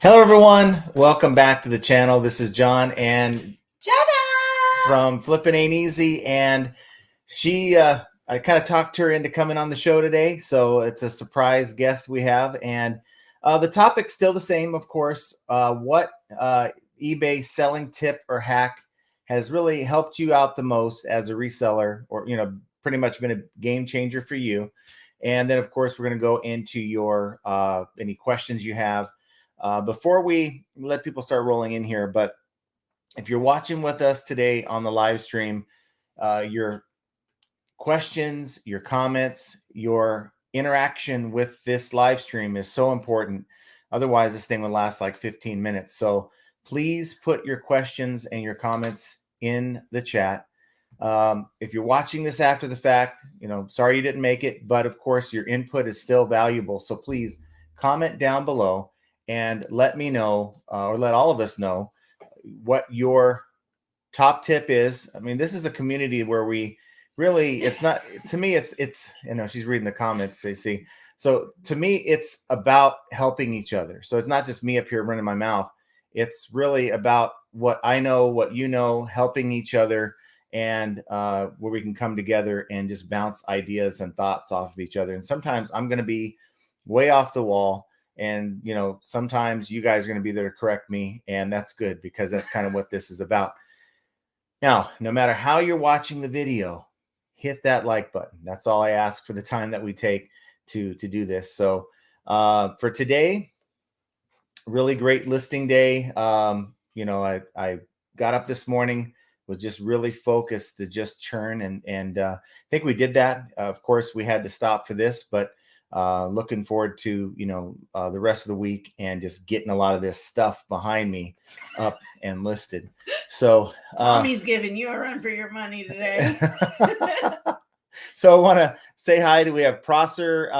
Hello, everyone. Welcome back to the channel. This is John and Jenna from Flippin' Ain't Easy. And I kind of talked her into coming on the show today. So it's a surprise guest we have. And the topic's still the same, of course. What eBay selling tip or hack has really helped you out the most as a reseller, or, pretty much been a game changer for you. And then, of course, we're going to go into your any questions you have. Before we let people start rolling in here, but if you're watching with us today on the live stream, your questions, your comments, your interaction with this live stream is so important. Otherwise, this thing would last like 15 minutes. So please put your questions and your comments in the chat. If you're watching this after the fact, sorry you didn't make it, but of course your input is still valuable. So please comment down below and let me know, or let all of us know, what your top tip is. I mean, this is a community where we really, it's not, to me, it's, she's reading the comments, they see. So to me, it's about helping each other. So it's not just me up here running my mouth. It's really about what I know, what you know, helping each other, and where we can come together and just bounce ideas and thoughts off of each other. And sometimes I'm going to be way off the wall. And, sometimes you guys are going to be there to correct me. And that's good, because that's kind of what this is about. Now, no matter how you're watching the video, hit that like button. That's all I ask for the time that we take to do this. So for today, really great listing day. I got up this morning, was just really focused to just churn. And I think we did that. Of course, we had to stop for this, but looking forward to, the rest of the week and just getting a lot of this stuff behind me up and listed. So Tommy's giving you a run for your money today. So I want to say hi to, we have Prosser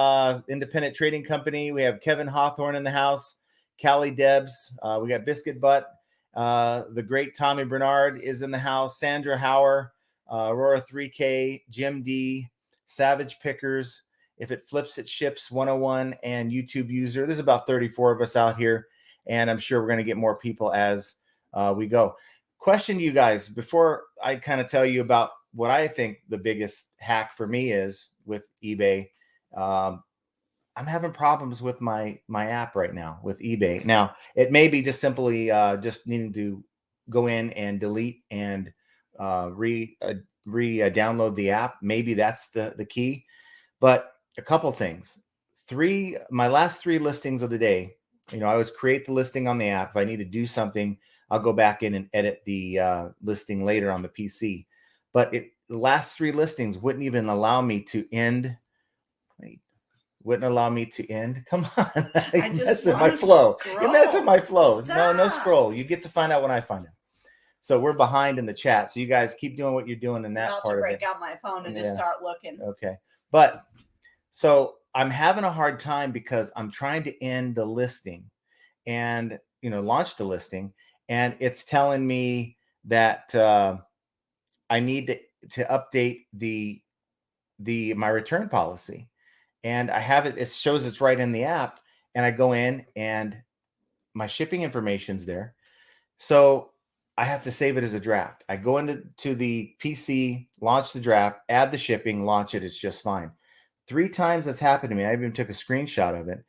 Independent Trading Company. We have Kevin Hawthorne in the house, Callie Debs. We got Biscuit Butt. The great Tommy Bernard is in the house. Sandra Hauer, Aurora 3K, Jim D, Savage Pickers, If It Flips It Ships 101, and YouTube user. There's about 34 of us out here, and I'm sure we're going to get more people as we go. Question to you guys before I kind of tell you about what I think the biggest hack for me is with eBay. I'm having problems with my app right now with eBay. Now, it may be just simply just needing to go in and delete and download the app. Maybe that's the key. But a couple things. My last 3 listings of the day, I always create the listing on the app. If I need to do something, I'll go back in and edit the listing later on the PC. But the last 3 listings wouldn't even allow me to end. Wouldn't allow me to end. Come on. You're messing my flow. You're messing my flow. Stop. No scroll. You get to find out when I find out. So we're behind in the chat. So you guys keep doing what you're doing in that part of it. I'll break out my phone and just start looking. Okay. But so I'm having a hard time because I'm trying to end the listing and, launch the listing. And it's telling me that I need to update my return policy. And I have it, it shows it's right in the app. And I go in and my shipping information's there. So I have to save it as a draft. I go into the PC, launch the draft, add the shipping, launch it. It's just fine. 3 times that's happened to me. I even took a screenshot of it.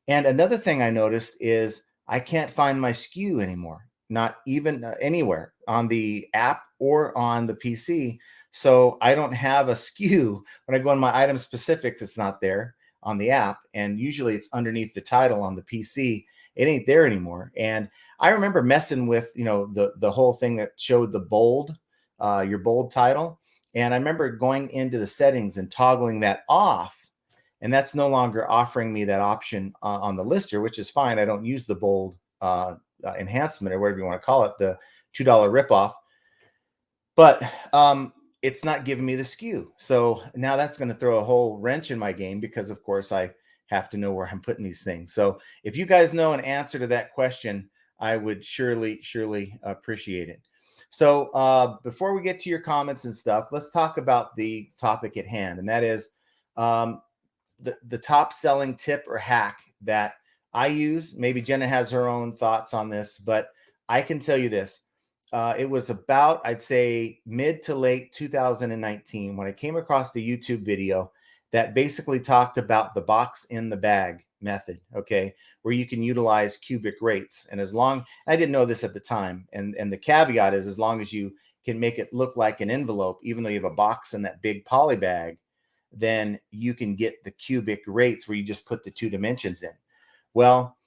And another thing I noticed is I can't find my SKU anymore, not even anywhere on the app or on the PC. So I don't have a SKU. When I go in my item specifics, it's not there on the app. And usually it's underneath the title on the PC. It ain't there anymore. And I remember messing with, the whole thing that showed the bold, your bold title. And I remember going into the settings and toggling that off. And that's no longer offering me that option on the lister, which is fine. I don't use the bold enhancement or whatever you want to call it, the $2 ripoff. But it's not giving me the SKU. So now that's going to throw a whole wrench in my game because, of course, I have to know where I'm putting these things. So if you guys know an answer to that question, I would surely appreciate it. So before we get to your comments and stuff, let's talk about the topic at hand. And that is the top selling tip or hack that I use. Maybe Jenna has her own thoughts on this, but I can tell you this. It was about, I'd say, mid to late 2019 when I came across the YouTube video that basically talked about the box in the bag method, okay, where you can utilize cubic rates. And as long, I didn't know this at the time, and the caveat is as long as you can make it look like an envelope, even though you have a box in that big poly bag, then you can get the cubic rates where you just put the 2 dimensions in. Well,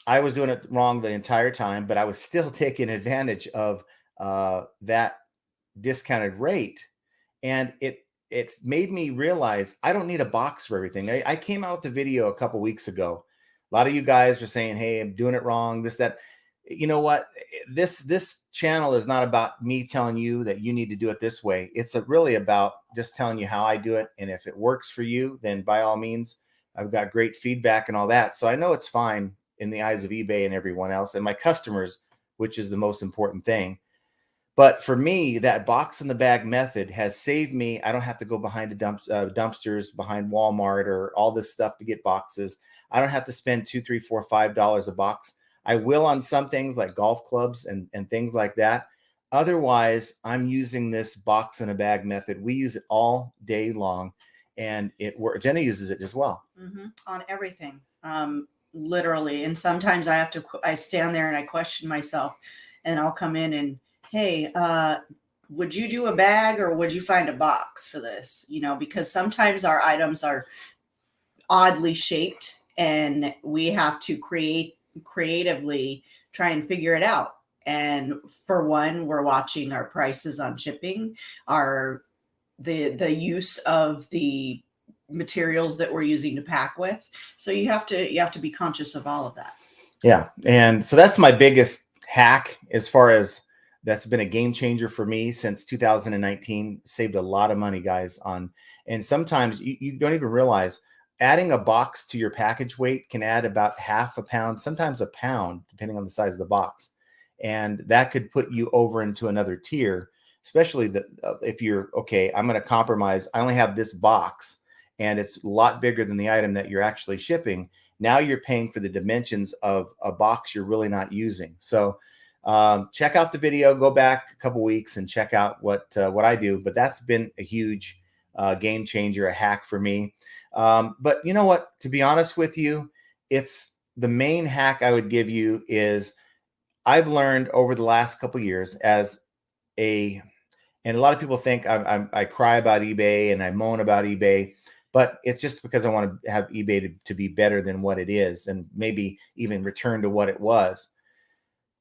I was doing it wrong the entire time, but I was still taking advantage of that discounted rate. And it made me realize I don't need a box for everything. I came out with the video a couple weeks ago. A lot of you guys are saying, hey, I'm doing it wrong, this, that. You know what? This channel is not about me telling you that you need to do it this way. It's really about just telling you how I do it. And if it works for you, then by all means, I've got great feedback and all that. So I know it's fine in the eyes of eBay and everyone else and my customers, which is the most important thing. But for me, that box in the bag method has saved me. I don't have to go behind the dumpsters behind Walmart or all this stuff to get boxes. I don't have to spend $2, $3, $4, $5 a box. I will on some things like golf clubs and things like that. Otherwise, I'm using this box in a bag method. We use it all day long, and it works. Jenna uses it as well. On everything, literally. And sometimes I stand there and I question myself, and I'll come in and, hey, would you do a bag or would you find a box for this? You know, because sometimes our items are oddly shaped and we have to creatively try and figure it out. And for one, we're watching our prices on shipping, the use of the materials that we're using to pack with. So you have to be conscious of all of that. Yeah. And so that's my biggest hack, as far as that's been a game changer for me since 2019. Saved a lot of money, guys, on, and sometimes you don't even realize adding a box to your package weight can add about half a pound, sometimes a pound, depending on the size of the box. And that could put you over into another tier, especially if you're, okay, I'm going to compromise. I only have this box and it's a lot bigger than the item that you're actually shipping. Now you're paying for the dimensions of a box you're really not using. So check out the video, go back a couple weeks and check out what I do. But that's been a huge game changer, a hack for me. But you know what, to be honest with you, it's the main hack I would give you is I've learned over the last couple years and a lot of people think I cry about eBay and I moan about eBay, but it's just because I want to have eBay to be better than what it is and maybe even return to what it was,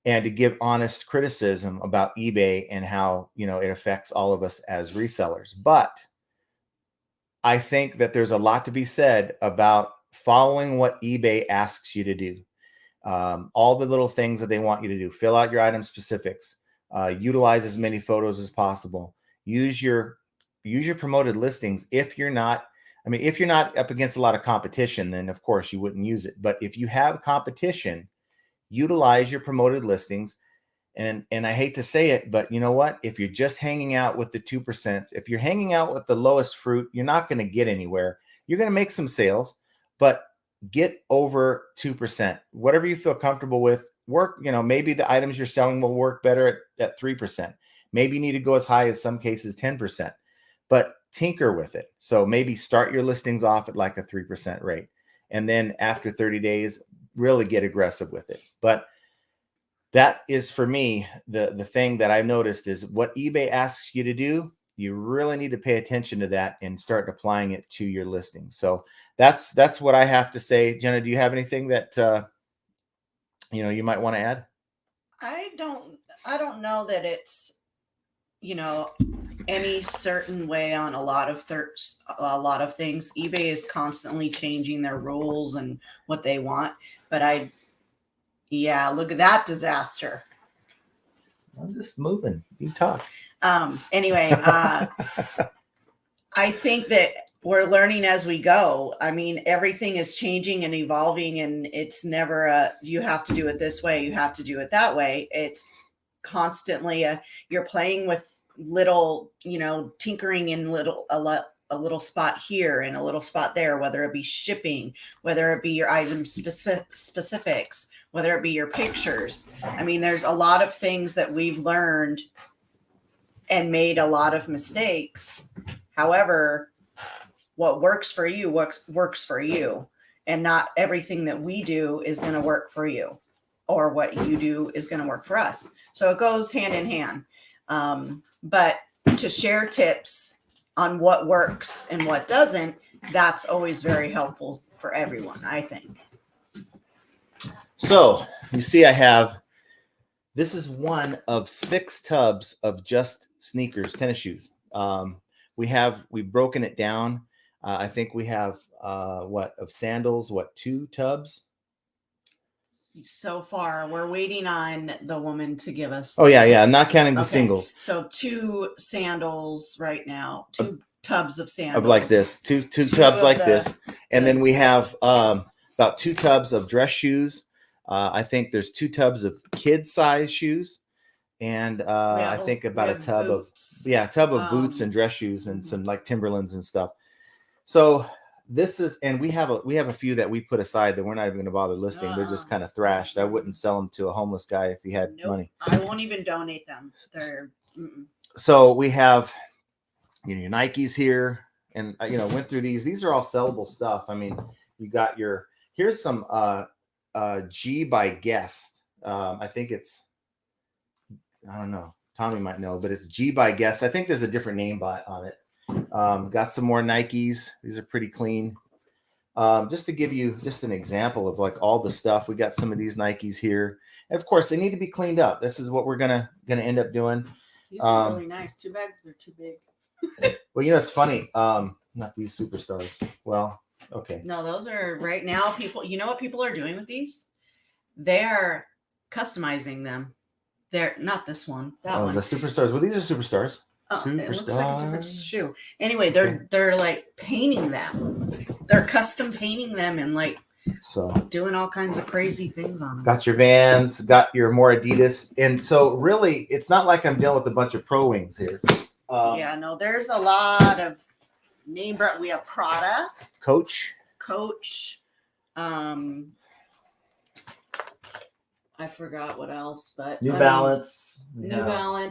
and to give honest criticism about eBay and how, you know, it affects all of us as resellers. But I think that there's a lot to be said about following what eBay asks you to do. All the little things that they want you to do. Fill out your item specifics. Utilize as many photos as possible. Use your promoted listings. If you're not up against a lot of competition, then of course you wouldn't use it. But if you have competition, utilize your promoted listings. And I hate to say it, but you know what? If you're just hanging out with the 2%, if you're hanging out with the lowest fruit, you're not going to get anywhere. You're going to make some sales, but get over 2%. Whatever you feel comfortable with, work, you know, maybe the items you're selling will work better at 3%. Maybe you need to go as high as some cases 10%, but tinker with it. So maybe start your listings off at like a 3% rate. And then after 30 days, really get aggressive with it. But that is, for me, the thing that I've noticed is what eBay asks you to do, you really need to pay attention to that and start applying it to your listing. So that's what I have to say. Jenna, do you have anything that you might want to add? I don't know that it's, any certain way on a lot of things. eBay is constantly changing their rules and what they want, but look at that disaster. I'm just moving. You talk. Anyway, I think that we're learning as we go. I mean, everything is changing and evolving, and it's never you have to do it this way, you have to do it that way. It's constantly you're playing with little, tinkering in a little spot here and a little spot there, whether it be shipping, whether it be your item specifics, whether it be your pictures. I mean, there's a lot of things that we've learned and made a lot of mistakes. However, what works for you works for you, and not everything that we do is going to work for you, or what you do is going to work for us. So it goes hand in hand. But to share tips on what works and what doesn't, that's always very helpful for everyone, I think. So you see, this is one of 6 tubs of just sneakers, tennis shoes. We've broken it down. I think we have of sandals, 2 tubs. So far, we're waiting on the woman to give us. Oh yeah. I'm not counting the singles. So 2 sandals right now, 2 tubs of sandals. Of like this, two tubs like this. And then we have about 2 tubs of dress shoes. I think there's 2 tubs of kids size shoes. And I think about a tub boots. of boots and dress shoes and some like Timberlands and stuff. So this is, and we have a few that we put aside that we're not even going to bother listing. They're just kind of thrashed. I wouldn't sell them to a homeless guy if he had money. I won't even donate them. So we have, your Nikes here, and went through these. These are all sellable stuff. I mean, you got here's some G by Guess. I think it's, I don't know. Tommy might know, but it's G by Guess. I think there's a different name on it. Got some more Nikes. These are pretty clean. Just to give you just an example of like all the stuff, we got some of these Nikes here. And of course, they need to be cleaned up. This is what we're gonna end up doing. These are really nice. Too bad they're too big. Well, it's funny. Not these superstars. Well, okay. No, those are right now. People, you know what people are doing with these? They're customizing them. They're not this one. That one. The superstars. Well, these are superstars. Oh, it looks like a different shoe. Anyway, they're like painting them. They're custom painting them and like doing all kinds of crazy things on them. Got your Vans, got your more Adidas, and so really, it's not like I'm dealing with a bunch of pro wings here. There's a lot of name brand. We have Prada, Coach. I forgot what else, but New Balance,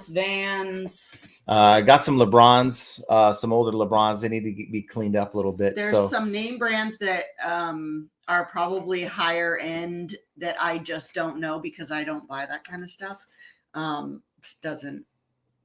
Vans. Got some LeBrons, some older LeBrons. They need to be cleaned up a little bit. There's some name brands that are probably higher end that I just don't know because I don't buy that kind of stuff.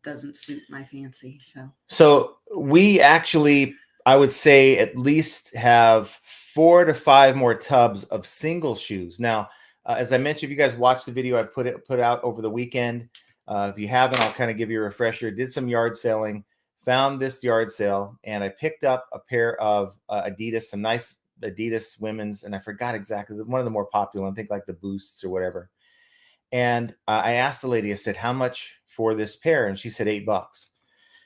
Doesn't suit my fancy. So we actually, I would say, at least have 4 to 5 more tubs of single shoes. Now, as I mentioned, if you guys watched the video I put out over the weekend, if you haven't, I'll kind of give you a refresher. Did some yard selling, found this yard sale, and I picked up a pair of Adidas, some nice Adidas women's, and I forgot exactly, one of the more popular, I think like the Boosts or whatever. And I asked the lady, I said, how much for this pair? And she said $8.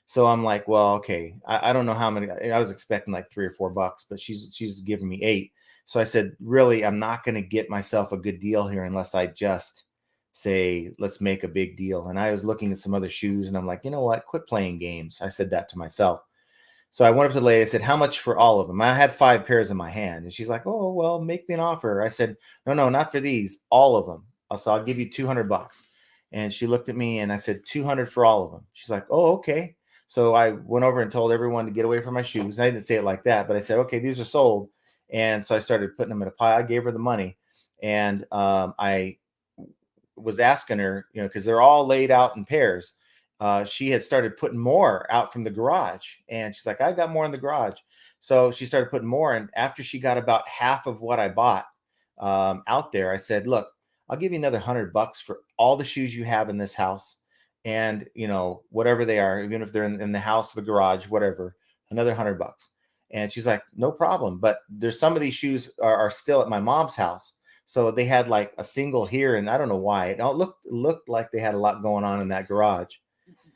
So I'm like, well, okay, I don't know how many. I was expecting like $3 or $4, but she's giving me 8. So I said, really, I'm not going to get myself a good deal here unless I just say, let's make a big deal. And I was looking at some other shoes and I'm like, you know what? Quit playing games. I said that to myself. So I went up to the lady. I said, how much for all of them? I had 5 pairs in my hand. And she's like, oh, well, make me an offer. I said, no, not for these, all of them. So I'll give you $200. And she looked at me and I said, 200 for all of them. She's like, oh, okay. So I went over and told everyone to get away from my shoes. And I didn't say it like that, but I said, okay, these are sold. And so I started putting them in a pile. I gave her the money. And I was asking her, because they're all laid out in pairs. She had started putting more out from the garage. And she's like, I got more in the garage. So she started putting more. And after she got about half of what I bought out there, I said, look, I'll give you another $100 for all the shoes you have in this house. And, whatever they are, even if they're in the house, the garage, whatever, another $100. And she's like, no problem. But there's some of these shoes are still at my mom's house. So they had like a single here. And I don't know why. It looked like they had a lot going on in that garage.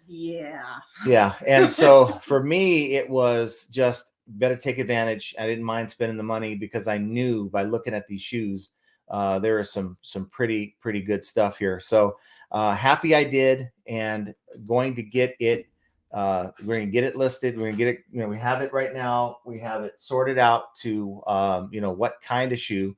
Yeah. Yeah. And so for me, it was just better take advantage. I didn't mind spending the money because I knew by looking at these shoes, there are some pretty good stuff here. So happy I did, and going to get it We're going to get it listed. We're going to get it, we have it right now. We have it sorted out to, what kind of shoe.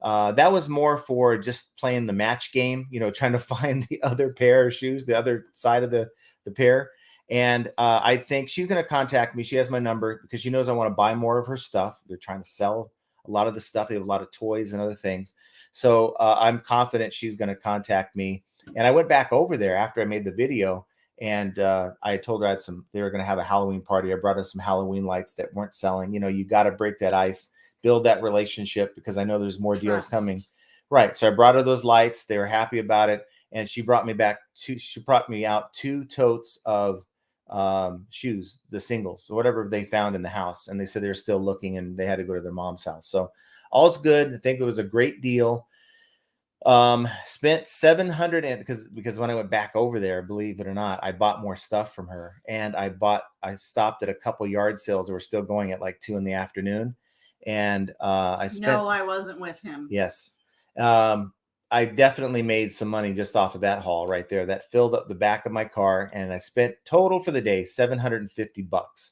That was more for just playing the match game, trying to find the other pair of shoes, the other side of the pair. And I think she's going to contact me. She has my number because she knows I want to buy more of her stuff. They're trying to sell a lot of the stuff. They have a lot of toys and other things. So I'm confident she's going to contact me. And I went back over there after I made the video, and I told her they were going to have a Halloween party. I brought her some Halloween lights that weren't selling. You got to break that ice, build that relationship, because I know there's more deals coming. Right. So I brought her those lights. They were happy about it. And she brought me out 2 totes of shoes, the singles, whatever they found in the house. And they said they're still looking and they had to go to their mom's house. So all's good. I think it was a great deal. Spent 700 because when I went back over there, believe it or not, I bought more stuff from her, and I stopped at a couple yard sales that were still going at like 2 p.m. And I spent. No, I wasn't with him. Yes. I definitely made some money just off of that haul right there. That filled up the back of my car, and I spent total for the day $750.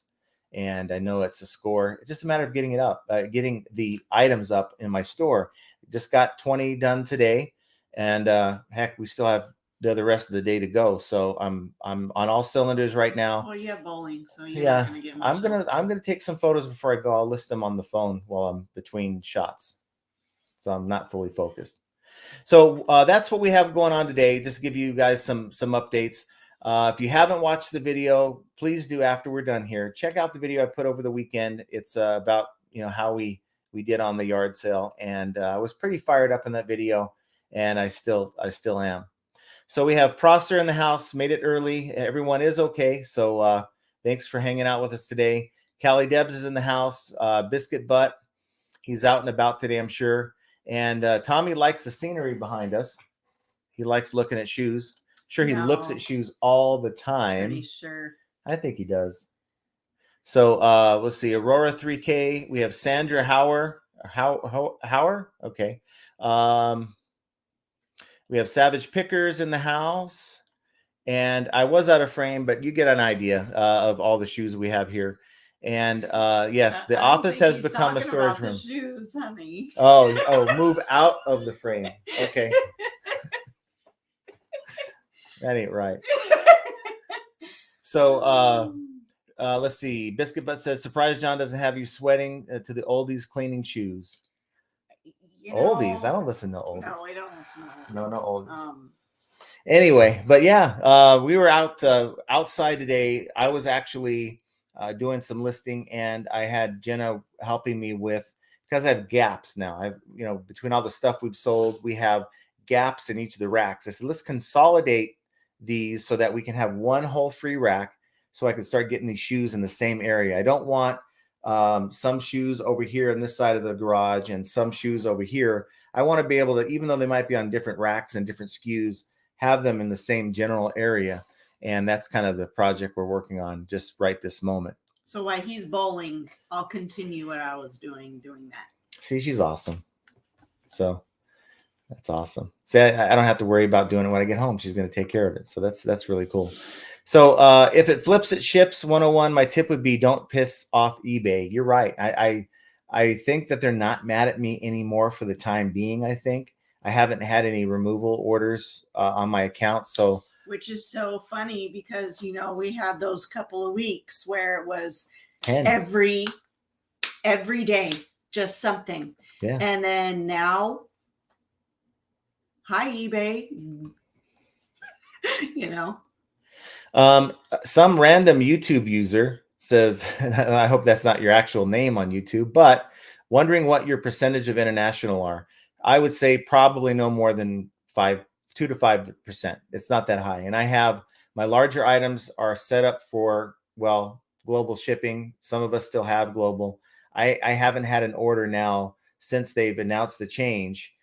And I know it's a score. It's just a matter of getting it up, getting the items up in my store. Just got 20 done today, and heck, we still have the rest of the day to go. So I'm on all cylinders right now. Well, you have bowling, so you're not gonna get much I'm gonna take some photos before I go. I'll list them on the phone while I'm between shots, so I'm not fully focused. So that's what we have going on today. Just to give you guys some updates. If you haven't watched the video, please do after we're done here. Check out the video I put over the weekend. It's about how we did on the yard sale, and I was pretty fired up in that video, and I still am. So we have Prosser in the house. Made it early. Everyone is okay. So thanks for hanging out with us today. Callie Debs is in the house. Biscuit Butt, he's out and about today, I'm sure. And Tommy likes the scenery behind us. He likes looking at shoes. Sure, he looks at shoes all the time. Pretty sure. I think he does. So let's see. Aurora 3K. We have Sandra Hauer. Hauer? Okay. We have Savage Pickers in the house. And I was out of frame, but you get an idea of all the shoes we have here. And yes, the office has become a storage room. The shoes, honey. Oh, move out of the frame. Okay. That ain't right. So let's see. Biscuit Butt says, surprise John doesn't have you sweating to the oldies cleaning shoes. Oldies? I don't listen to oldies. No, I don't listen to oldies. No oldies. Anyway, but yeah, we were outside today. I was actually doing some listing, and I had Jenna helping me because I have gaps now. I've, between all the stuff we've sold, we have gaps in each of the racks. I said, let's consolidate these so that we can have one whole free rack, so I can start getting these shoes in the same area. I don't want some shoes over here on this side of the garage and some shoes over here. I want to be able to, even though they might be on different racks and different SKUs, have them in the same general area. And that's kind of the project we're working on just right this moment. So while he's bowling, I'll continue what I was doing that. See, she's awesome. So that's awesome. See, I don't have to worry about doing it when I get home. She's going to take care of it. So that's really cool. So if it flips, it ships 101. My tip would be don't piss off eBay. You're right. I think that they're not mad at me anymore for the time being. I think I haven't had any removal orders on my account. So, which is so funny because, we had those couple of weeks where it was 10. every day, just something. Yeah. And then now, hi, eBay, Some random YouTube user says, and I hope that's not your actual name on YouTube, but wondering what your percentage of international are. I would say probably no more than 2 to 5%. It's not that high. And I have my larger items are set up for, global shipping. Some of us still have global. I haven't had an order now since they've announced the change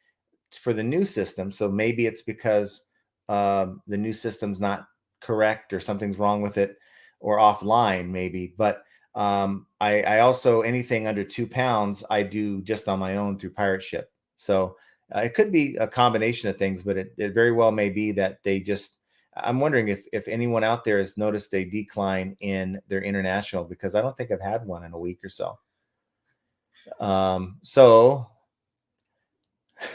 for the new system. So maybe it's because the new system's not correct or something's wrong with it or offline maybe. But I also, anything under 2 pounds, I do just on my own through Pirate Ship. So it could be a combination of things, but it very well may be that they just, I'm wondering if anyone out there has noticed a decline in their international, because I don't think I've had one in a week or so. So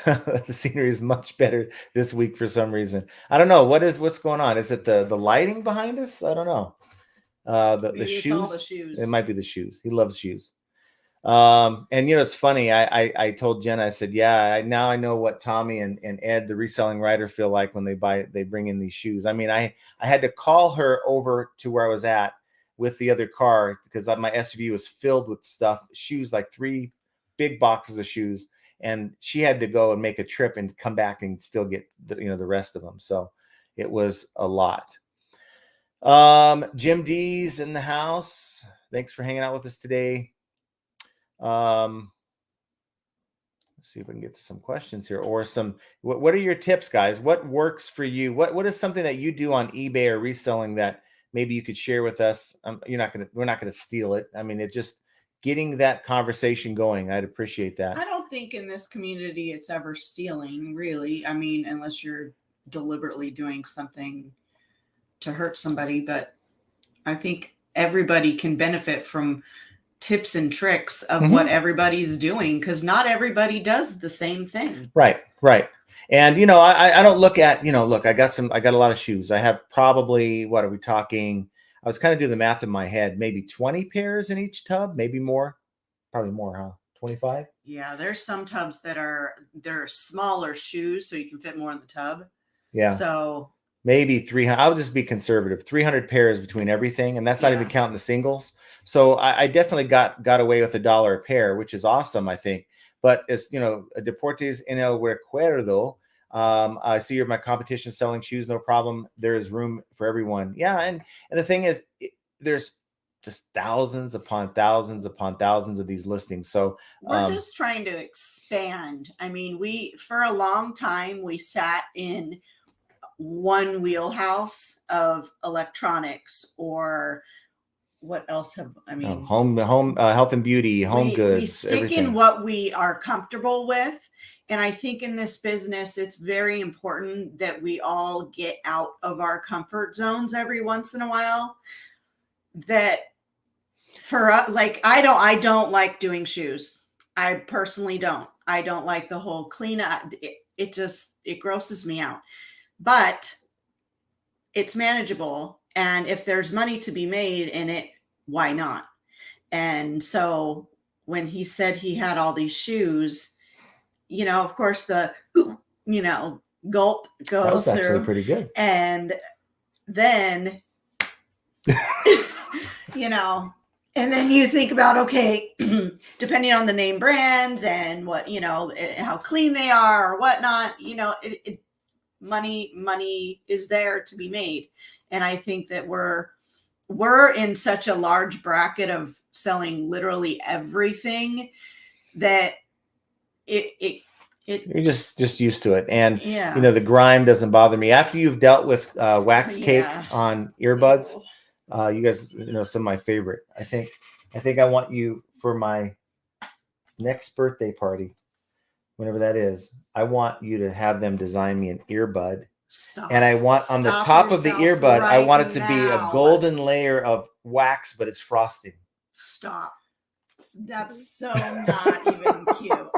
the scenery is much better this week for some reason. I don't know what's going on. Is it the lighting behind us? I don't know. The Maybe it's shoes. all the shoes. It might be the shoes. He loves shoes. And it's funny. I told Jenna, I said, yeah, now I know what Tommy and Ed, the reselling writer, feel like when they bring in these shoes. I mean, I had to call her over to where I was at with the other car, because my SUV was filled with stuff, shoes, like 3 big boxes of shoes. And she had to go and make a trip and come back and still get the rest of them. So it was a lot. Jim D's in the house. Thanks for hanging out with us today. Let's see if we can get to some questions here, or what are your tips, guys? What works for you? What is something that you do on eBay or reselling that maybe you could share with us? We're not going to steal it. I mean, it's just getting that conversation going. I'd appreciate that. I don't think in this community it's ever stealing, really. I mean, unless you're deliberately doing something to hurt somebody, but I think everybody can benefit from tips and tricks of what everybody's doing, because not everybody does the same thing. Right. And I don't look at, look, I got a lot of shoes. I have probably, what are we talking? I was kind of doing the math in my head, maybe 20 pairs in each tub, maybe more, probably more, huh? 25. Yeah, there's some tubs they're smaller shoes, so you can fit more in the tub. Yeah. So maybe 300. I'll just be conservative. 300 pairs between everything, and that's not even counting the singles. So I definitely got away with $1 a pair, which is awesome, I think. But as deportes en el recuerdo. I see you're my competition selling shoes, no problem. There is room for everyone. Yeah, and the thing is, there's just thousands upon thousands upon thousands of these listings. So we're just trying to expand. I mean, for a long time we sat in one wheelhouse of electronics, or what else home health and beauty, home goods. We stick everything. in what we are comfortable with. And I think in this business, it's very important that we all get out of our comfort zones every once in a while. That for us, like, I don't like doing shoes. I personally don't. I don't like the whole cleanup. It grosses me out. But it's manageable. And if there's money to be made in it, why not? And so when he said he had all these shoes, of course the, gulp goes that was actually through. Pretty good. And then, and then you think about, okay, depending on the name brands and what, how clean they are or whatnot, money is there to be made. And I think that we're in such a large bracket of selling literally everything that you're just used to it. And the grime doesn't bother me after you've dealt with wax cake on earbuds. You guys some of my favorite. I think I want you for my next birthday party, whenever that is. I want you to have them design me an earbud. Stop. And I want on the top of the earbud, I want it to be a golden layer of wax, but it's frosting. Stop. That's so not even cute.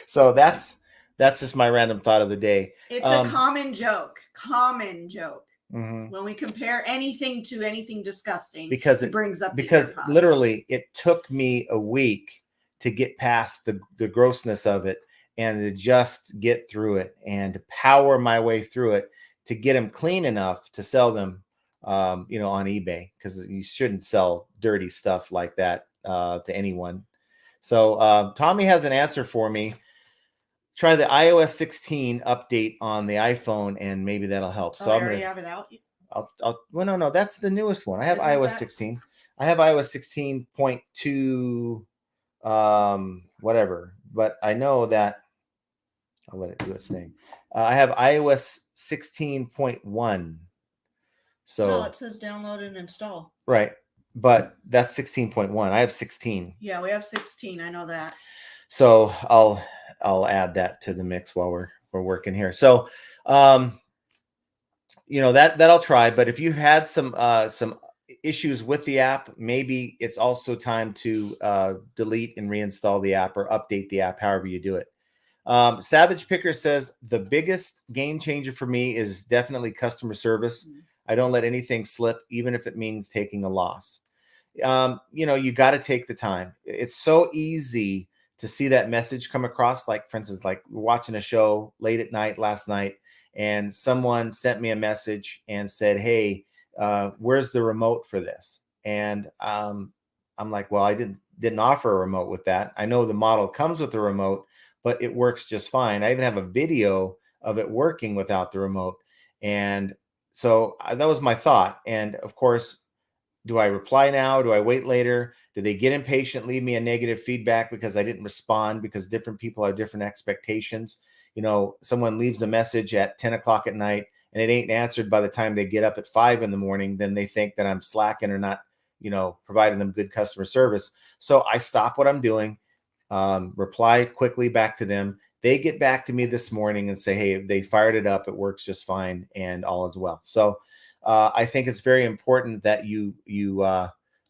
So that's just my random thought of the day. It's a common joke. Mm-hmm. When we compare anything to anything disgusting, because it brings up because literally it took me a week to get past the grossness of it and to just get through it and to power my way through it to get them clean enough to sell them on eBay, because you shouldn't sell dirty stuff like that to anyone. So Tommy has an answer for me. Try the iOS 16 update on the iPhone, and maybe that'll help. So I already have it out. Well, no, that's the newest one. I have iOS 16. I have iOS 16.2, whatever. But I know that I'll let it do its thing. I have iOS 16.1. So no, it says download and install. Right, but that's 16.1. I have 16. Yeah, we have 16. I know that. So I'll add that to the mix while we're working here. So that I'll try. But if you had some issues with the app, maybe it's also time to delete and reinstall the app or update the app, however you do it. Savage Picker says the biggest game changer for me is definitely customer service. I don't let anything slip, even if it means taking a loss. You got to take the time. It's so easy to see that message come across. Like, for instance, like we're watching a show late at night last night, and someone sent me a message and said, "Hey, where's the remote for this?" And I'm like, "Well, I didn't offer a remote with that. I know the model comes with the remote, but it works just fine. I even have a video of it working without the remote." And so that was my thought. And of course, do I reply now? Do I wait later? Do they get impatient, leave me a negative feedback because I didn't respond? Because different people have different expectations. Someone leaves a message at 10 o'clock at night and it ain't answered by the time they get up at 5 in the morning. Then they think that I'm slacking or not, providing them good customer service. So I stop what I'm doing, reply quickly back to them. They get back to me this morning and say, "Hey, they fired it up. It works just fine and all is well." So I think it's very important that you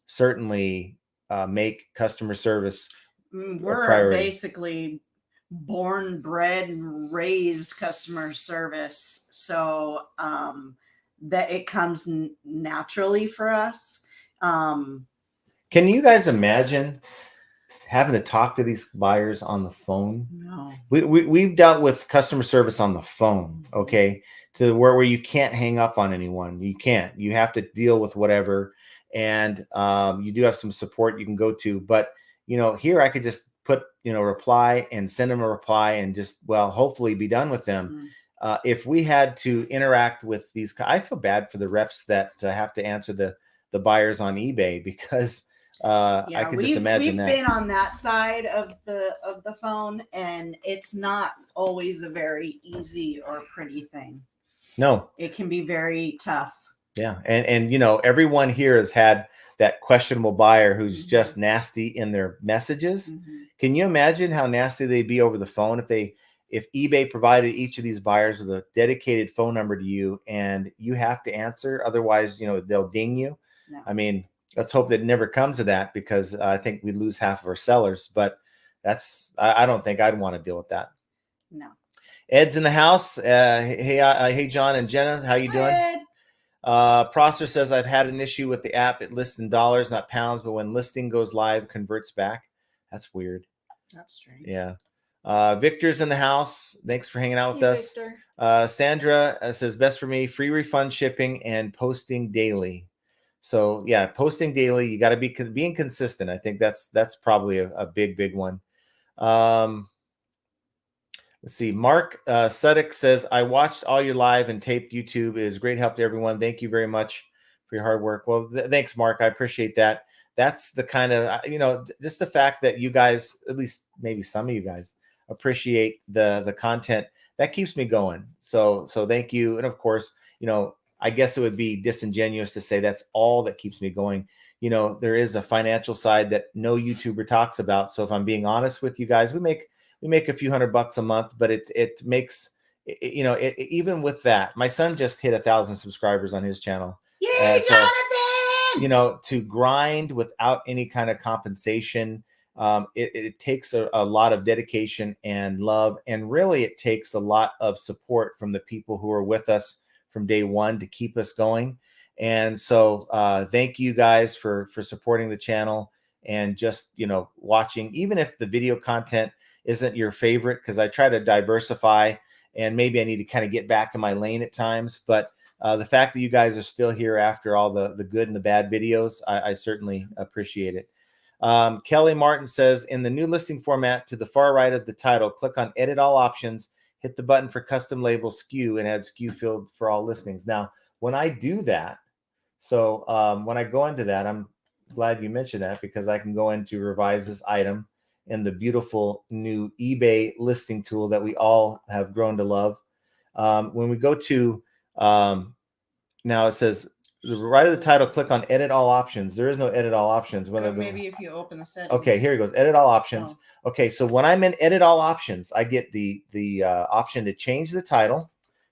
certainly make customer service We're basically born, bred, and raised customer service, so that it comes naturally for us. Can you guys imagine having to talk to these buyers on the phone? No. We've dealt with customer service on the phone, okay, to where you can't hang up on anyone. You can't. You have to deal with whatever, and you do have some support you can go to. But here I could just put reply and send them a reply and just hopefully be done with them. If we had to interact with these, I feel bad for the reps that have to answer the buyers on eBay because. I could just imagine we've been on that side of the phone, and it's not always a very easy or pretty thing. No, it can be very tough. Yeah, and everyone here has had that questionable buyer who's just nasty in their messages. Can you imagine how nasty they'd be over the phone if eBay provided each of these buyers with a dedicated phone number to you and you have to answer, otherwise they'll ding you? No. I mean, let's hope that it never comes to that, because I think we'd lose half of our sellers. But I don't think I'd want to deal with that. No. Ed's in the house. Hey, John and Jenna, how you doing? Ed. Prosser says, I've had an issue with the app. It lists in dollars, not pounds, but when listing goes live, converts back. That's weird. That's strange. Yeah. Victor's in the house. Thanks for hanging out with us. Victor. Sandra says, best for me, free refund shipping and posting daily. So yeah, posting daily. You got to be being consistent. I think that's probably a big one. Let's see. Mark Suddick says, I watched all your live and taped YouTube. It is great help to everyone. Thank you very much for your hard work. Well, thanks, Mark. I appreciate that. That's the kind of, just the fact that you guys, at least maybe some of you guys, appreciate the content, that keeps me going. So thank you. And of course, I guess it would be disingenuous to say that's all that keeps me going. There is a financial side that no YouTuber talks about. So if I'm being honest with you guys, we make a few $100 a month, but it makes, even with that, my son just hit 1,000 subscribers on his channel. Yay, Jonathan! To grind without any kind of compensation, it takes a lot of dedication and love. And really it takes a lot of support from the people who are with us from day one to keep us going. And so thank you guys for supporting the channel and just, watching, even if the video content isn't your favorite, because I try to diversify and maybe I need to kind of get back in my lane at times. But the fact that you guys are still here after all the good and the bad videos, I certainly appreciate it. Kelly Martin says, in the new listing format to the far right of the title, click on edit all options, hit the button for custom label SKU and add SKU field for all listings. Now, when I do that, so when I go into that, I'm glad you mentioned that, because I can go into revise this item in the beautiful new eBay listing tool that we all have grown to love. When we go to, now it says, the right of the title, click on edit all options. There is no edit all options. Maybe if you open the settings. Okay, here it goes, edit all options. Okay, so when I'm in edit all options, I get the option to change the title,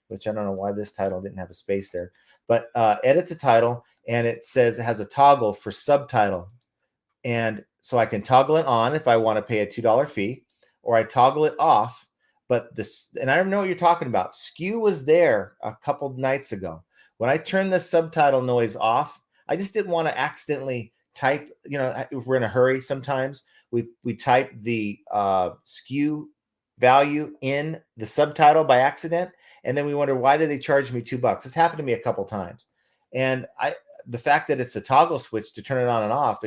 which I don't know why this title didn't have a space there, but edit the title, and it says it has a toggle for subtitle. And so I can toggle it on if I want to pay a $2 fee, or I toggle it off. But this, and I don't know what you're talking about. Skew was there a couple nights ago. When I turned the subtitle noise off, I just didn't want to accidentally type, if we're in a hurry sometimes, we type the skew value in the subtitle by accident, and then we wonder, why did they charge me $2? It's happened to me a couple times. And the fact that it's a toggle switch to turn it on and off,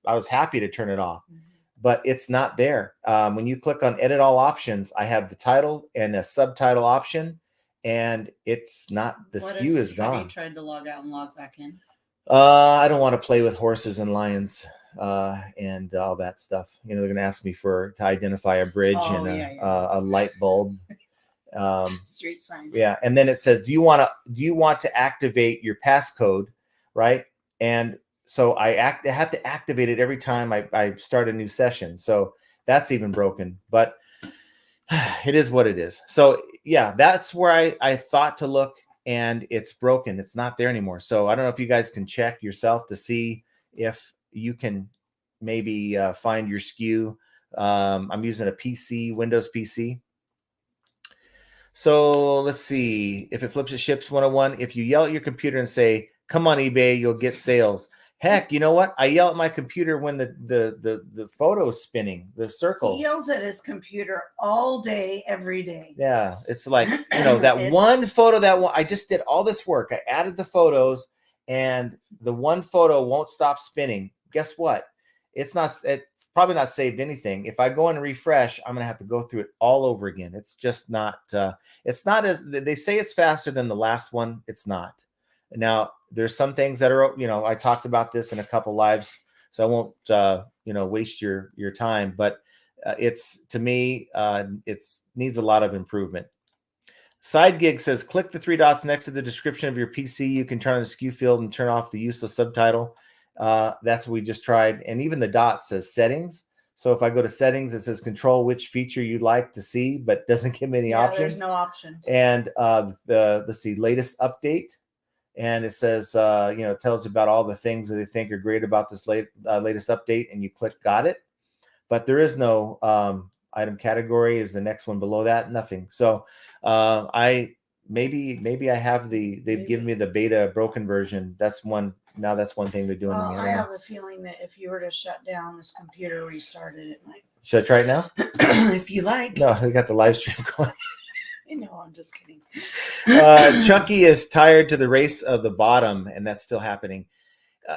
I was happy to turn it off, but it's not there. When you click on edit all options, I have the title and a subtitle option, and it's not, the skew is gone. Have you tried to log out and log back in? I don't want to play with horses and lions and all that stuff. They're going to ask me to identify a bridge and a light bulb. Street signs. Yeah, and then it says, do you want to activate your passcode, right? And so I have to activate it every time I start a new session. So that's even broken, but it is what it is. So yeah, that's where I thought to look, and it's broken. It's not there anymore. So I don't know if you guys can check yourself to see if you can maybe find your skew. I'm using a PC, Windows PC. So let's see. If it flips, it ships 101. If you yell at your computer and say, come on, eBay, you'll get sales. Heck, you know what? I yell at my computer when the photo is spinning, the circle. He yells at his computer all day, every day. Yeah, it's like, that one photo, I just did all this work. I added the photos, and the one photo won't stop spinning. Guess what? It's probably not saved anything. If I go and refresh, I'm going to have to go through it all over again. It's just not, it's not as, they say it's faster than the last one. It's not. Now, there's some things that are, I talked about this in a couple lives, so I won't, waste your time, but it's, to me, it needs a lot of improvement. Side Gig says, click the 3 dots next to the description of your PC. You can turn on the skew field and turn off the useless subtitle. That's what we just tried. And even the dot says settings. So if I go to settings, it says control which feature you'd like to see, but doesn't give me any options. There's no option. And let's see, latest update. And it says, it tells you about all the things that they think are great about this latest update, and you click got it. But there is no item category. Is the next one below that? Nothing. So maybe I have they've given me the beta broken version. That's one thing they're doing. Well, I have a feeling that if you were to shut down this computer, restart it, it might. Should I try it now? If you like. No, we got the live stream going. No, I'm just kidding. Chucky is tired to the race of the bottom, and that's still happening.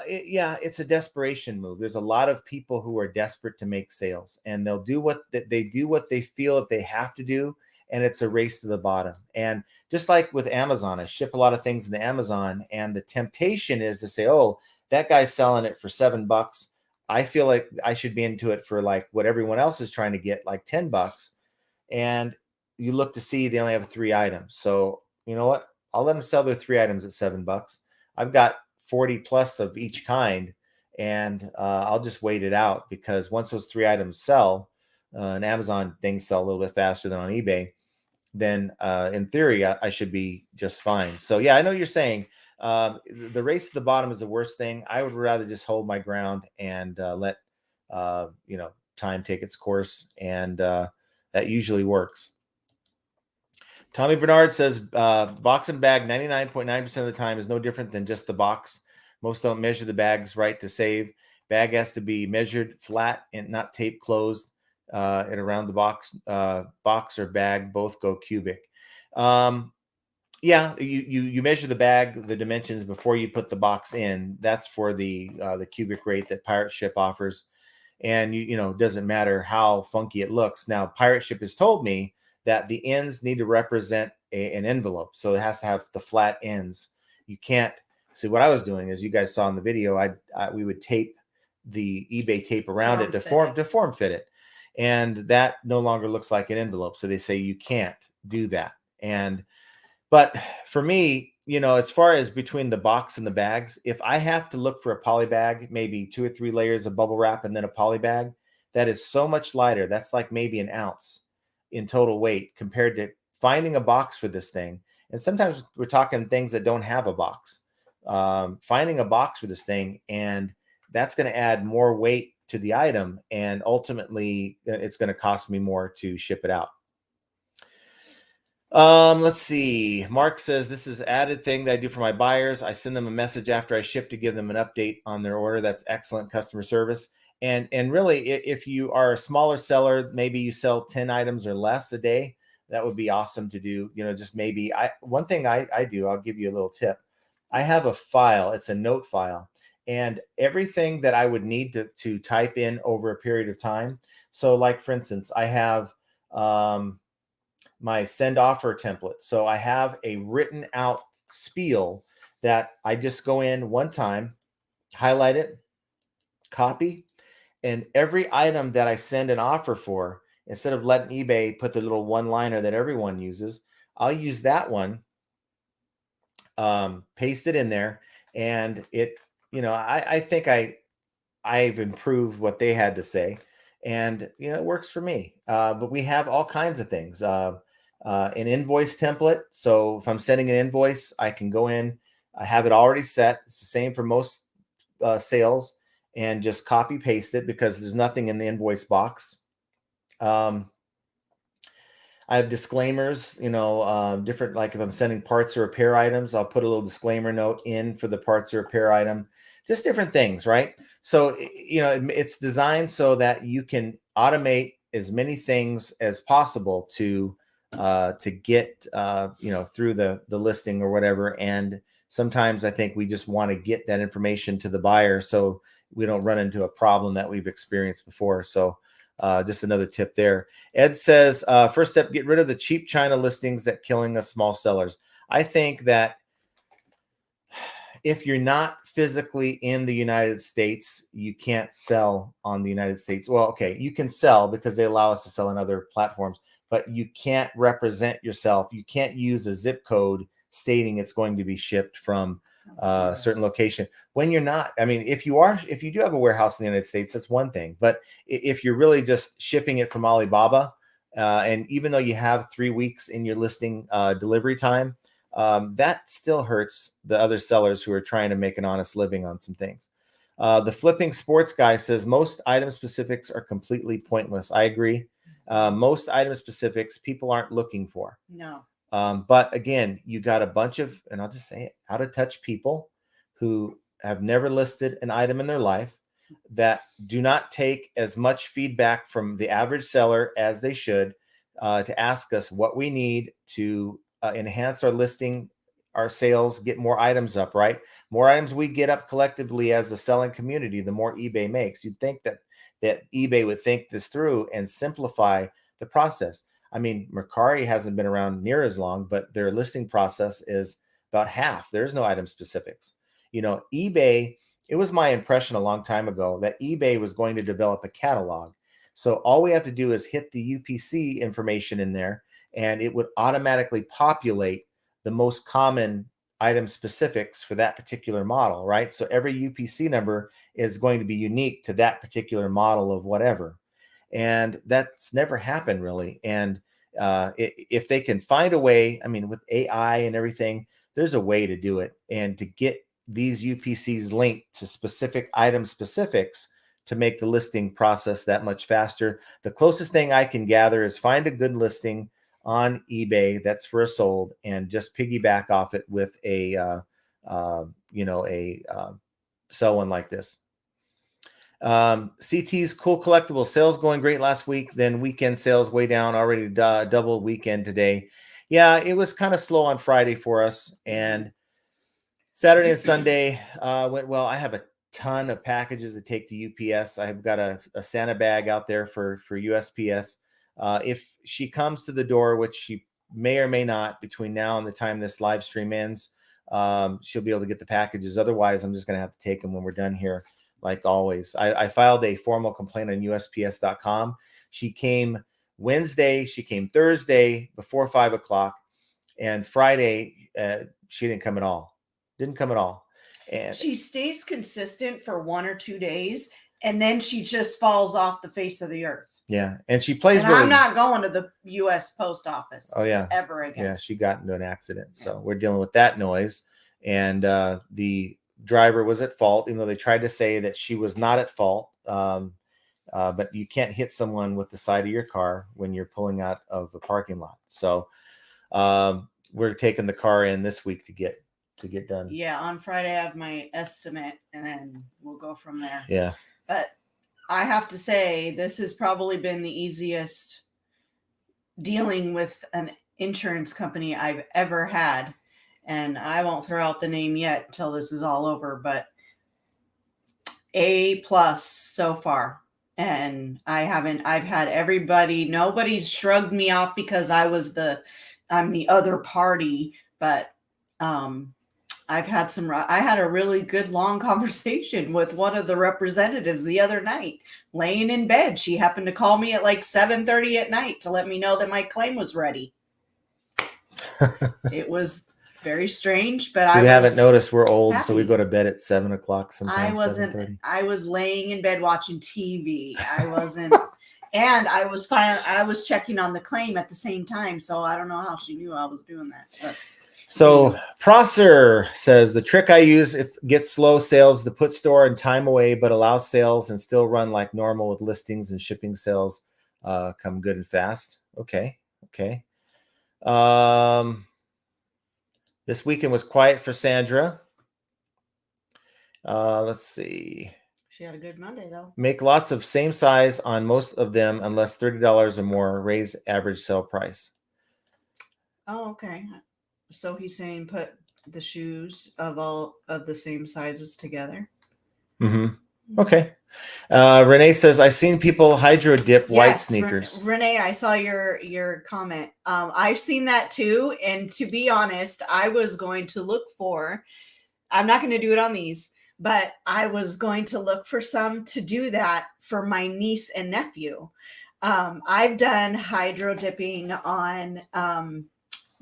It's a desperation move. There's a lot of people who are desperate to make sales, and they'll do what they feel that they have to do, and it's a race to the bottom. And just like with Amazon, I ship a lot of things into Amazon, and the temptation is to say, oh, that guy's selling it for $7. I feel like I should be into it for like what everyone else is trying to get, like $10. And you look to see they only have 3 items. So you know what? I'll let them sell their 3 items at $7. I've got 40 plus of each kind, and I'll just wait it out, because once those 3 items sell, and Amazon things sell a little bit faster than on eBay, then in theory, I should be just fine. So yeah, I know you're saying the race to the bottom is the worst thing. I would rather just hold my ground and let time take its course, and that usually works. Tommy Bernard says, box and bag 99.9% of the time is no different than just the box. Most don't measure the bags right to save. Bag has to be measured flat and not tape closed, and around the box or bag, both go cubic. Yeah, you measure the bag, the dimensions before you put the box in. That's for the cubic rate that Pirate Ship offers. And it doesn't matter how funky it looks. Now, Pirate Ship has told me that the ends need to represent an envelope. So it has to have the flat ends. You can't see what I was doing, as you guys saw in the video. We would tape the eBay tape around it to form fit it. And that no longer looks like an envelope. So they say you can't do that. But for me, as far as between the box and the bags, if I have to look for a poly bag, maybe 2 or 3 layers of bubble wrap and then a poly bag, that is so much lighter. That's like maybe an ounce in total weight compared to finding a box for this thing And sometimes we're talking things that don't have a box. Finding a box for this thing, and that's going to add more weight to the item, and ultimately it's going to cost me more to ship it out. Let's see. Mark says, this is added thing that I do for my buyers. I send them a message after I ship to give them an update on their order. That's excellent customer service. And really, if you are a smaller seller, maybe you sell 10 items or less a day, that would be awesome to do. Just maybe one thing I do, I'll give you a little tip. I have a file, it's a note file, and everything that I would need to type in over a period of time. So like, for instance, I have, my send offer template. So I have a written out spiel that I just go in one time, highlight it, copy, and every item that I send an offer for, instead of letting eBay put the little one-liner that everyone uses, I'll use that one, paste it in there, and it, I think I've improved what they had to say, and it works for me. But we have all kinds of things. An invoice template. So if I'm sending an invoice, I can go in, I have it already set. It's the same for most sales, and just copy paste it because there's nothing in the invoice box. I have disclaimers, different, like if I'm sending parts or repair items, I'll put a little disclaimer note in for the parts or repair item, just different things, right? So, it's designed so that you can automate as many things as possible to get, through the listing or whatever. And sometimes I think we just want to get that information to the buyer so we don't run into a problem that we've experienced before. So, just another tip there. Ed says, first step, get rid of the cheap China listings that killing us small sellers. I think that if you're not physically in the United States, you can't sell on the United States. Well, okay, you can sell because they allow us to sell on other platforms, but you can't represent yourself. You can't use a zip code stating it's going to be shipped from a certain location when you're not. I mean, if you do have a warehouse in the United States, that's one thing. But if you're really just shipping it from Alibaba, and even though you have 3 weeks in your listing delivery time, that still hurts the other sellers who are trying to make an honest living on some things. The flipping sports guy says most item specifics are completely pointless. I agree. Most item specifics people aren't looking for. No. But again, you got a bunch of, and I'll just say it, out of touch people who have never listed an item in their life, that do not take as much feedback from the average seller as they should, to ask us what we need to enhance our listing, our sales, get more items up, right? More items we get up collectively as a selling community, the more eBay makes. You'd think that eBay would think this through and simplify the process. I mean, Mercari hasn't been around near as long, but their listing process is about half. There's no item specifics. eBay, it was my impression a long time ago that eBay was going to develop a catalog. So all we have to do is hit the UPC information in there, and it would automatically populate the most common item specifics for that particular model, right? So every UPC number is going to be unique to that particular model of whatever. And that's never happened really. And if they can find a way, I mean, with AI and everything, there's a way to do it, and to get these UPCs linked to specific item specifics to make the listing process that much faster. The closest thing I can gather is find a good listing on eBay that's for a sold, and just piggyback off it with a sell one like this. CT's cool collectible sales going great last week, then weekend sales way down, already double weekend today. Yeah, it was kind of slow on Friday for us, and Saturday and Sunday went well. I have a ton of packages to take to UPS. I've got a Santa bag out there for USPS. If she comes to the door, which she may or may not between now and the time this live stream ends, she'll be able to get the packages. Otherwise, I'm just going to have to take them when we're done here. Like always, I filed a formal complaint on USPS.com. She came Wednesday, she came Thursday before 5 o'clock, and Friday she didn't come at all. And she stays consistent for 1 or 2 days, And then she just falls off the face of the earth. Yeah. And she plays and really... I'm not going to the U.S. Post Office. Oh, yeah. Ever again. Yeah, she got into an accident. So we're dealing with that noise. And the driver was at fault, even though they tried to say that she was not at fault. But you can't hit someone with the side of your car when you're pulling out of the parking lot. So we're taking the car in this week to get done. Yeah, on Friday I have my estimate, and then we'll go from there. Yeah. But I have to say, this has probably been the easiest dealing with an insurance company I've ever had. And I won't throw out the name yet till this is all over, but A+ so far. And I've had everybody, nobody's shrugged me off because I'm the other party, but I had a really good long conversation with one of the representatives the other night, laying in bed. She happened to call me at like 7:30 at night to let me know that my claim was ready. It was very strange, but I haven't noticed we're old, happy. So we go to bed at 7 o'clock sometimes. I was laying in bed watching TV. I wasn't, and I was checking on the claim at the same time. So I don't know how she knew I was doing that. But. So Prosser says the trick I use if gets slow sales to put store and time away, but allow sales and still run like normal with listings and shipping sales come good and fast. Okay. This weekend was quiet for Sandra. Let's see. She had a good Monday though. Make lots of same size on most of them unless $30 or more. Raise average sale price. Oh, okay. So he's saying put the shoes of all of the same sizes together. Mm-hmm. Okay. Renee says, I've seen people hydro dip white sneakers. Renee, I saw your comment. I've seen that too. And to be honest, I was going to look for, I'm not going to do it on these, but I was going to look for some to do that for my niece and nephew. I've done hydro dipping on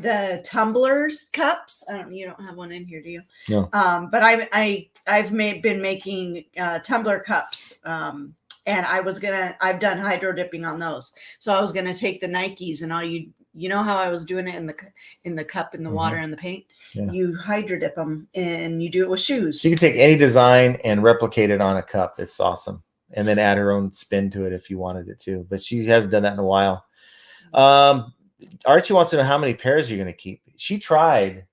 the tumblers cups. You don't have one in here, do you? No. But I've been making tumbler cups. And I've done hydro dipping on those. So I was gonna take the Nikes and all you know how I was doing it in the cup in the water and the paint. Yeah. You hydro dip them and you do it with shoes. So you can take any design and replicate it on a cup. It's awesome. And then add her own spin to it if you wanted it to. But she hasn't done that in a while. Archie wants to know how many pairs you're going to keep. She tried.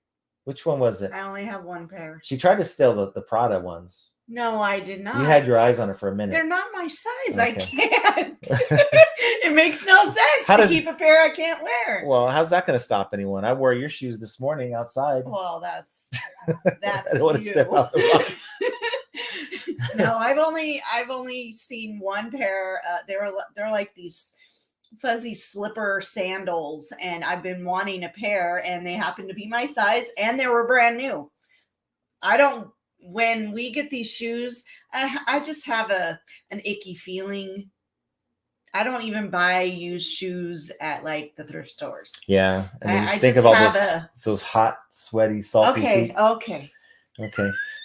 Which one was it? I only have one pair. She tried to steal the Prada ones. No, I did not. You had your eyes on it for a minute. They're not my size. Okay. I can't. It makes no sense to keep a pair I can't wear. Well, how's that going to stop anyone? I wore your shoes this morning outside. Well, that's I don't want to step out the box. No, I've only seen one pair. They're like these fuzzy slipper sandals, and I've been wanting a pair, and they happen to be my size, and they were brand new. When we get these shoes, I just have an icky feeling. I don't even buy used shoes at like the thrift stores. Yeah, and I think of all those hot, sweaty, salty feet. Okay.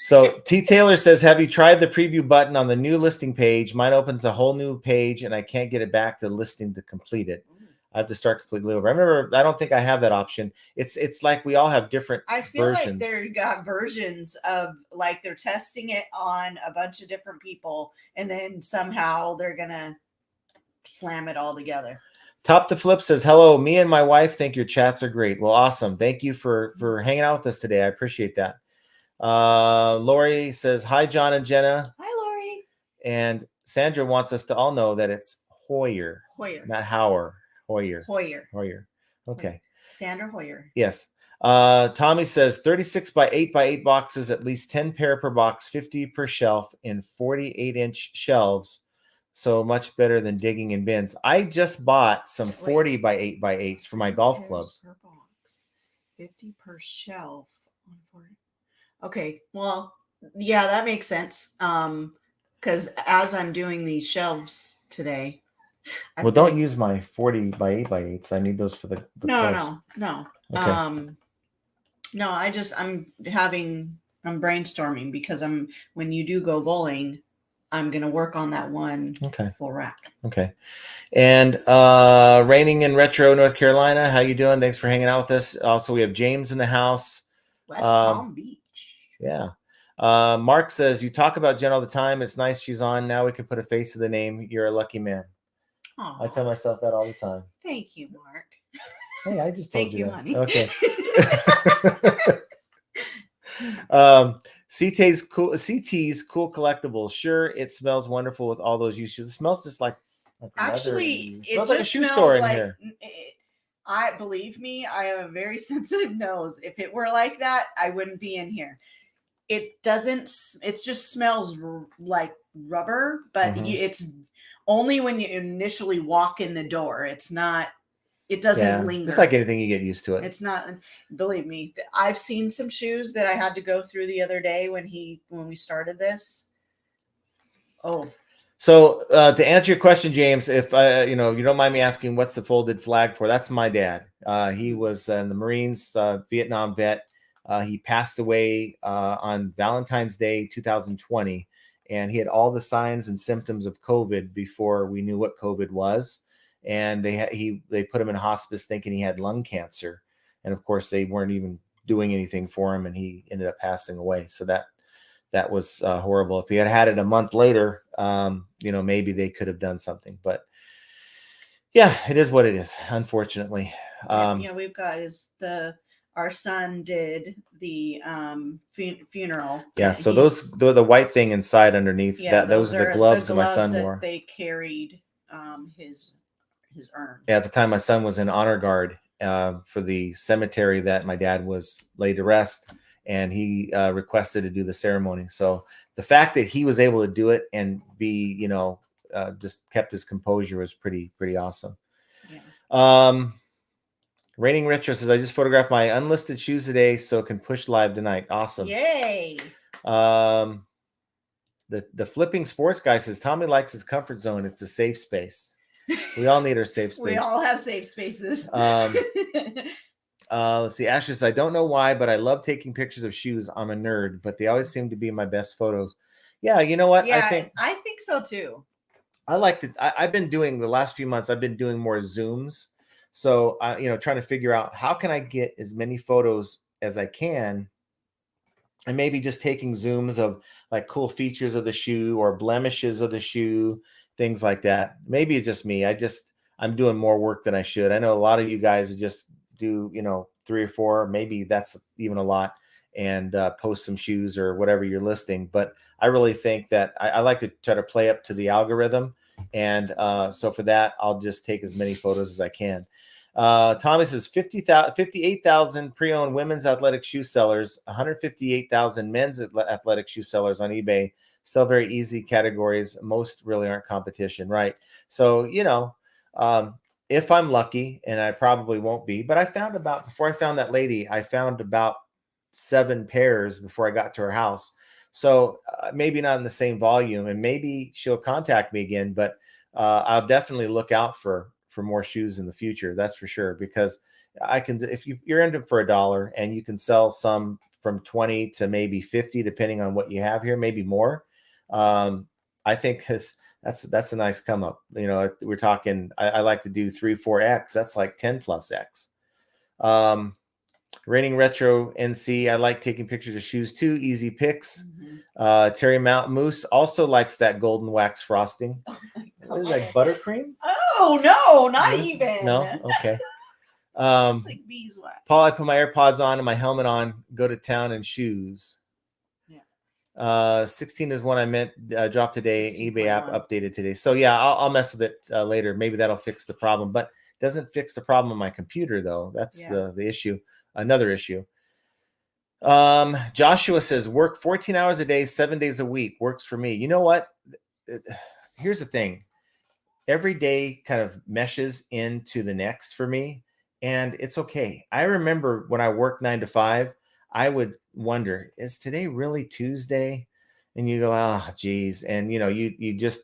So T. Taylor says, have you tried the preview button on the new listing page? Mine opens a whole new page and I can't get it back to listing to complete it. I have to start completely over. I don't think I have that option. It's like we all have different versions. I feel like they've got versions of like they're testing it on a bunch of different people and then somehow they're going to slam it all together. Top to Flip says, hello, me and my wife think your chats are great. Well, awesome. Thank you for hanging out with us today. I appreciate that. Lori says, hi, John and Jenna. Hi, Lori. And Sandra wants us to all know that it's Hoyer. Not Hauer. Hoyer. Okay. Sandra Hoyer. Yes. Tommy says 36 by 8 by 8 boxes, at least 10 pair per box, 50 per shelf in 48-inch shelves. So much better than digging in bins. I just bought some 40 by 8 by 8s for my golf clubs. Per box, 50 per shelf. Okay. Well, yeah, that makes sense. Because as I'm doing these shelves today. Well, don't use my 40 by 8 by 8s. I need those for the No. Okay. No, I'm brainstorming because when you do go bowling, I'm going to work on that one Okay. full rack. Okay. And Reigning in Retro, North Carolina, how you doing? Thanks for hanging out with us. Also, we have James in the house. West Palm Beach. Yeah. Mark says, you talk about Jen all the time. It's nice she's on. Now we can put a face to the name. You're a lucky man. Aww. I tell myself that all the time. Thank you, Mark. Hey, I just told you that. Honey. Okay. CT's cool collectibles. Sure, it smells wonderful with all those used shoes. It smells just like actually, it smells like a shoe store in here. I believe me, I have a very sensitive nose. If it were like that, I wouldn't be in here. It doesn't. It just smells like rubber, but it's only when you initially walk in the door. It's not. It doesn't linger. It's like anything, you get used to it. It's not. Believe me, I've seen some shoes that I had to go through the other day when we started this. Oh. So to answer your question, James, if you don't mind me asking, what's the folded flag for? That's my dad. He was in the Marines, Vietnam vet. He passed away on Valentine's Day 2020, and he had all the signs and symptoms of COVID before we knew what COVID was. And they put him in hospice thinking he had lung cancer, and of course they weren't even doing anything for him, and he ended up passing away. So that was horrible. If he had had it a month later, maybe they could have done something. But yeah, it is what it is, unfortunately. We've got our son did the funeral. Yeah, so the white thing inside underneath, those are the gloves that my son wore. They carried his urn. Yeah, at the time my son was in honor guard for the cemetery that my dad was laid to rest, and he requested to do the ceremony. So the fact that he was able to do it and be, just kept his composure was pretty awesome. Yeah. Reigning Retro says, I just photographed my unlisted shoes today so it can push live tonight. Awesome. Yay. The flipping sports guy says Tommy likes his comfort zone. It's a safe space. We all need our safe space. We all have safe spaces. Let's see. Ashley says, I don't know why, but I love taking pictures of shoes. I'm a nerd, but they always seem to be my best photos. Yeah, you know what? Yeah, I think so too. I like to. I've been doing the last few months. I've been doing more Zooms. So trying to figure out how can I get as many photos as I can, and maybe just taking zooms of like cool features of the shoe or blemishes of the shoe, things like that. Maybe it's just me. I'm doing more work than I should. I know a lot of you guys just do 3 or 4, maybe that's even a lot, and post some shoes or whatever you're listing. But I really think that I like to try to play up to the algorithm, and so for that I'll just take as many photos as I can. Tommy says 58,000 pre-owned women's athletic shoe sellers, 158,000 men's athletic shoe sellers on eBay. Still very easy categories. Most really aren't competition, right? So if I'm lucky, and I probably won't be, but before I found that lady, I found about 7 pairs before I got to her house. So maybe not in the same volume, and maybe she'll contact me again, but I'll definitely look out for more shoes in the future. That's for sure, because if you're into for $1 and you can sell some from 20 to maybe 50, depending on what you have here, maybe more. I think that's a nice come up. We're talking, I like to do 3, 4X. That's like 10 plus X. Reigning Retro NC, I like taking pictures of shoes too. Easy pics. Terry Mountain Moose also likes that golden wax frosting. What is that, buttercream? Oh no, not even. No, okay. It's like beeswax. Paul, I put my AirPods on and my helmet on. Go to town in shoes. Yeah. 16 is one I meant dropped today. eBay app updated today. So yeah, I'll mess with it later. Maybe that'll fix the problem, but it doesn't fix the problem on my computer though. That's the issue. Another issue. Joshua says work 14 hours a day, 7 days a week works for me. You know what? Here's the thing. Every day kind of meshes into the next for me, and it's okay. I remember when I worked 9 to 5, I would wonder, is today really Tuesday? And you go, oh, geez. And you just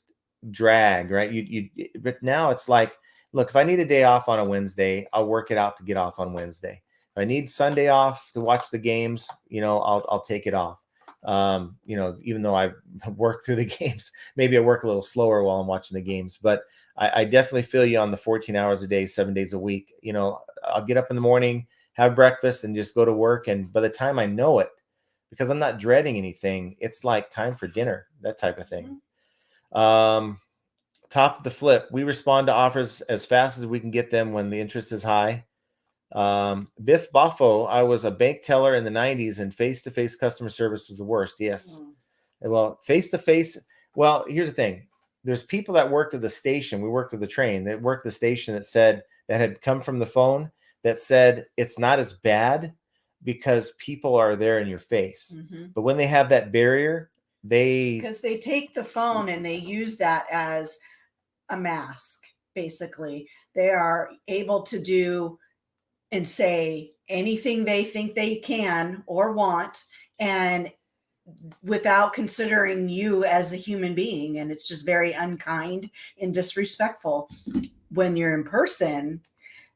drag, right? But now it's like, look, if I need a day off on a Wednesday, I'll work it out to get off on Wednesday. If I need Sunday off to watch the games, I'll take it off. Even though I work through the games, maybe I work a little slower while I'm watching the games, but I definitely feel you on the 14 hours a day, 7 days a week. I'll get up in the morning, have breakfast, and just go to work. And by the time I know it, because I'm not dreading anything, it's like time for dinner, that type of thing. Top of the flip, we respond to offers as fast as we can get them when the interest is high. Biff Boffo, I was a bank teller in the 90s, and face-to-face customer service was the worst. Yes. Well, face-to-face, well, here's the thing. There's people that worked at the station. We worked with the train that worked the station that had come from the phone that said it's not as bad because people are there in your face. But when they have that barrier, because they take the phone and they use that as a mask. Basically, they are able to do and say anything they think they can or want, and without considering you as a human being. And it's just very unkind and disrespectful. When you're in person,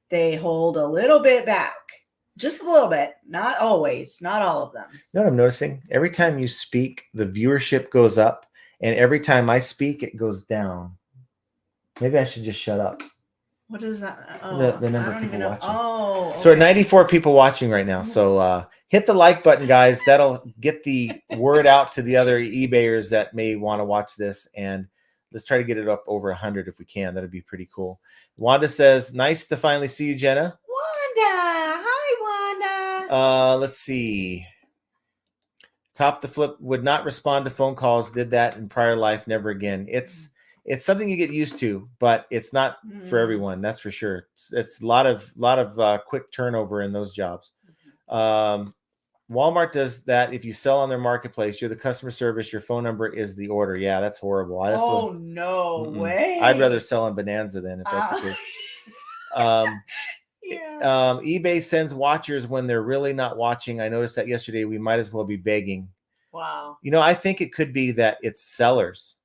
they hold a little bit back, just a little bit, not always, not all of them. You know what I'm noticing? Every time you speak, the viewership goes up, and every time I speak, it goes down. Maybe I should just shut up. What is that? Oh, the number of people watching. Oh, okay. So we're at 94 people watching right now. So hit the like button, guys. That'll get the word out to the other eBayers that may want to watch this. And let's try to get it up over 100 if we can. That'd be pretty cool. Wanda says, nice to finally see you, Jenna. Wanda. Hi, Wanda. Let's see. Top the flip, would not respond to phone calls. Did that in prior life. Never again. It's something you get used to, but it's not for everyone. That's for sure. It's a lot of quick turnover in those jobs. Walmart does that. If you sell on their marketplace, you're the customer service. Your phone number is the order. Yeah, that's horrible. No way. I'd rather sell on Bonanza then, if that's the case. eBay sends watchers when they're really not watching. I noticed that yesterday. We might as well be begging. Wow. I think it could be that it's sellers.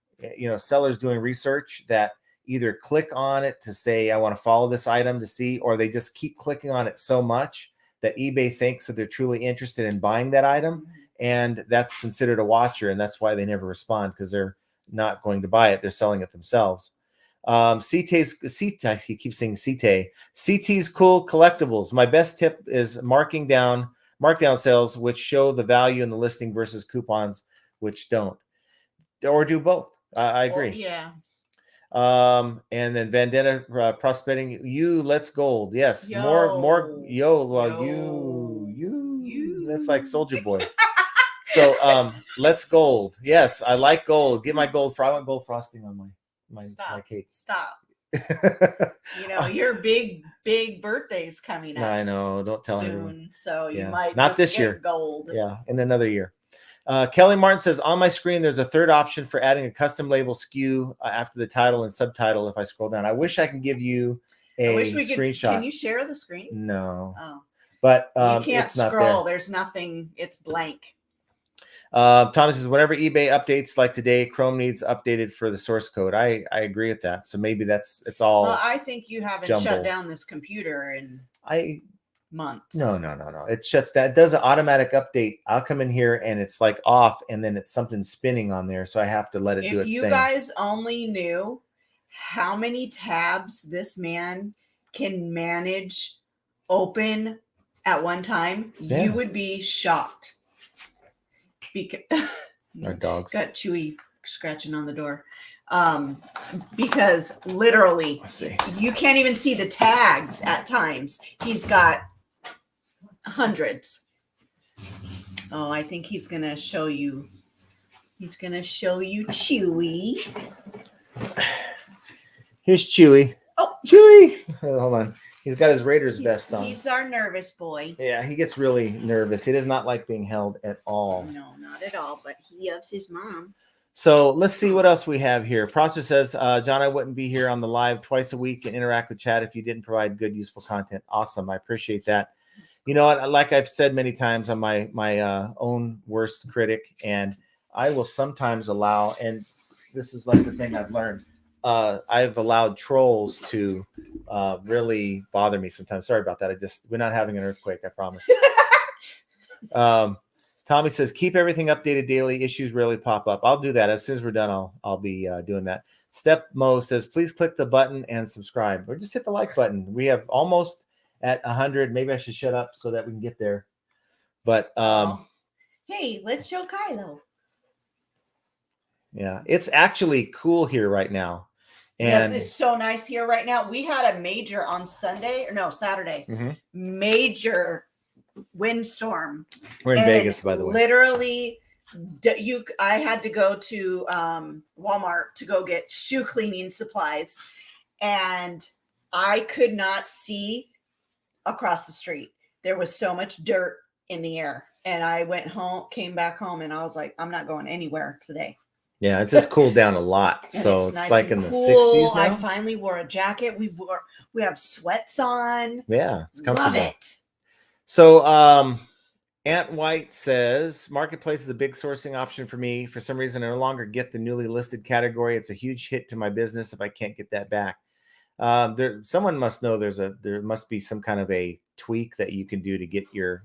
Sellers doing research that either click on it to say, I want to follow this item to see, or they just keep clicking on it so much that eBay thinks that they're truly interested in buying that item. And that's considered a watcher. And that's why they never respond, because they're not going to buy it. They're selling it themselves. I keep saying CT's cool collectibles. My best tip is markdown sales, which show the value in the listing versus coupons, which don't, or do both. I agree. And then Vendetta prospecting. Let's gold. Yes. More. That's like Soldier Boy. So let's gold. Yes, I like gold. Get my gold. I want gold frosting on my cake. Stop. Your big birthday's coming up. I know. Don't tell soon, anyone. So you might not this year. Gold. Yeah, in another year. Kelly Martin says, on my screen, there's a third option for adding a custom label SKU after the title and subtitle. If I scroll down, I wish I can give you a screenshot. Can you share the screen? No. Oh. But you can't scroll. There's nothing. It's blank. Thomas says, whenever eBay updates like today, Chrome needs updated for the source code. I agree with that. So maybe it's all. Well, I think you haven't shut down this computer in months. No. It shuts down. It does an automatic update. I'll come in here and it's like off, and then it's something spinning on there. So I have to let it do its thing. If you guys only knew how many tabs this man can manage open at one time, you would be shocked. Because our dogs got Chewy scratching on the door. Because literally you can't even see the tags at times. He's got hundreds. Oh, I think he's gonna show you. He's gonna show you Chewy. Here's Chewy. Oh, Chewy! Hold on. He's got his Raiders vest on. He's our nervous boy. Yeah, he gets really nervous. He does not like being held at all. No, not at all. But he loves his mom. So let's see what else we have here. Prosser says, John, I wouldn't be here on the live twice a week and interact with chat if you didn't provide good, useful content. Awesome. I appreciate that. You know what? Like I've said many times, I'm my own worst critic, and I will sometimes allow, and this is like the thing I've learned, I've allowed trolls to really bother me sometimes. Sorry about that. We're not having an earthquake, I promise. Tommy says, keep everything updated daily. Issues rarely pop up. I'll do that. As soon as we're done, I'll be doing that. Step Mo says, please click the button and subscribe, or just hit the like button. We have almost at 100. Maybe I should shut up so that we can get there. But hey, let's show Kylo. Yeah, it's actually cool here right now. And yes, it's so nice here right now. We had a major on Saturday. Major windstorm. We're in Vegas, by the way. Literally, I had to go to Walmart to go get shoe cleaning supplies, and I could not see across the street. There was so much dirt in the air, and I went home, came back home, and I was like, I'm not going anywhere today. Yeah, it's just cooled down a lot. So it's nice like in cool. the 60s now. I finally wore a jacket. We have sweats on. Yeah, it's comfortable. Love it. So Aunt White says, marketplace is a big sourcing option for me. For some reason, I no longer get the newly listed category. It's a huge hit to my business if I can't get that back. Someone must know there must be some kind of a tweak that you can do to get your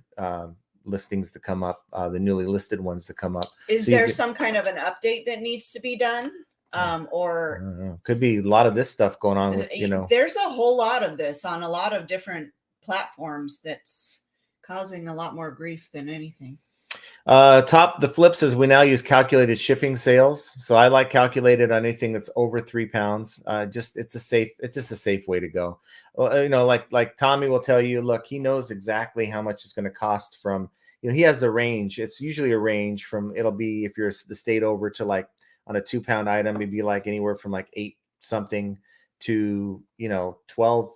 listings to come up, the newly listed ones to come up. Is there some kind of an update that needs to be done? Or I don't know. Could be a lot of this stuff going on with, there's a whole lot of this on a lot of different platforms that's causing a lot more grief than anything. The flip says we now use calculated shipping sales. So I like calculated on anything that's over 3 pounds. It's just a safe way to go. Well, like Tommy will tell you, look, he knows exactly how much it's going to cost from, he has the range. It's usually a range from, it'll be, if you're the state over, to like on a 2 pound item, maybe like anywhere from like 8 something to, $12,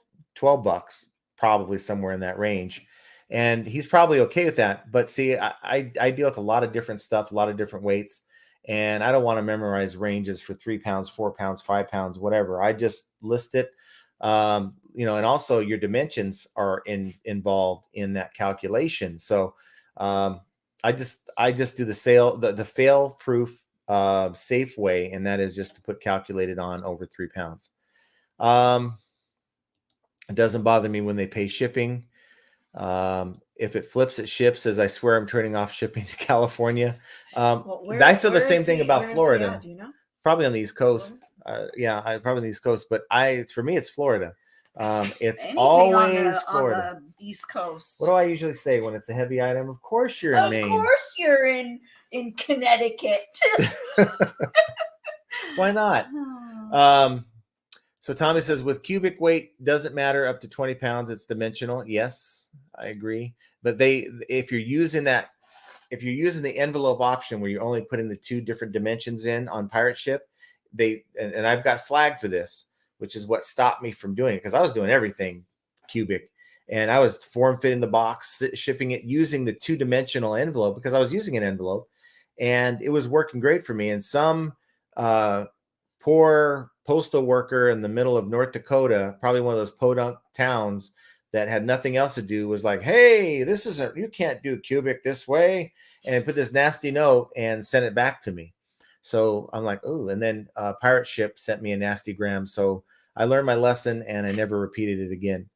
probably somewhere in that range. And he's probably okay with that. But see, I deal with a lot of different stuff, a lot of different weights, and I don't want to memorize ranges for 3 pounds, 4 pounds, 5 pounds, whatever. I just list it. And also your dimensions are involved in that calculation. So I just do the fail proof safe way, and that is just to put calculated on over 3 pounds. It doesn't bother me when they pay shipping. If it flips, it ships. As I swear, I'm turning off shipping to California. I feel the same thing about Florida. Do you know? Probably on the East Coast. Probably on the East Coast. But for me, it's Florida. It's anything always Florida. On the East Coast. What do I usually say when it's a heavy item? Of course you're in Maine. Of course you're in Connecticut. Why not? So Tommy says, with cubic weight, doesn't matter up to 20 pounds. It's dimensional. Yes, I agree. But if you're using the envelope option where you're only putting the 2 different dimensions in on Pirate Ship, and I've got flagged for this, which is what stopped me from doing it, because I was doing everything cubic, and I was form fitting the box, shipping it using the 2-dimensional envelope because I was using an envelope, and it was working great for me. And some poor postal worker in the middle of North Dakota, probably one of those podunk towns that had nothing else to do, was like, hey, you can't do cubic this way, and put this nasty note and sent it back to me. So I'm like, oh, and then Pirate Ship sent me a nasty gram. So I learned my lesson and I never repeated it again.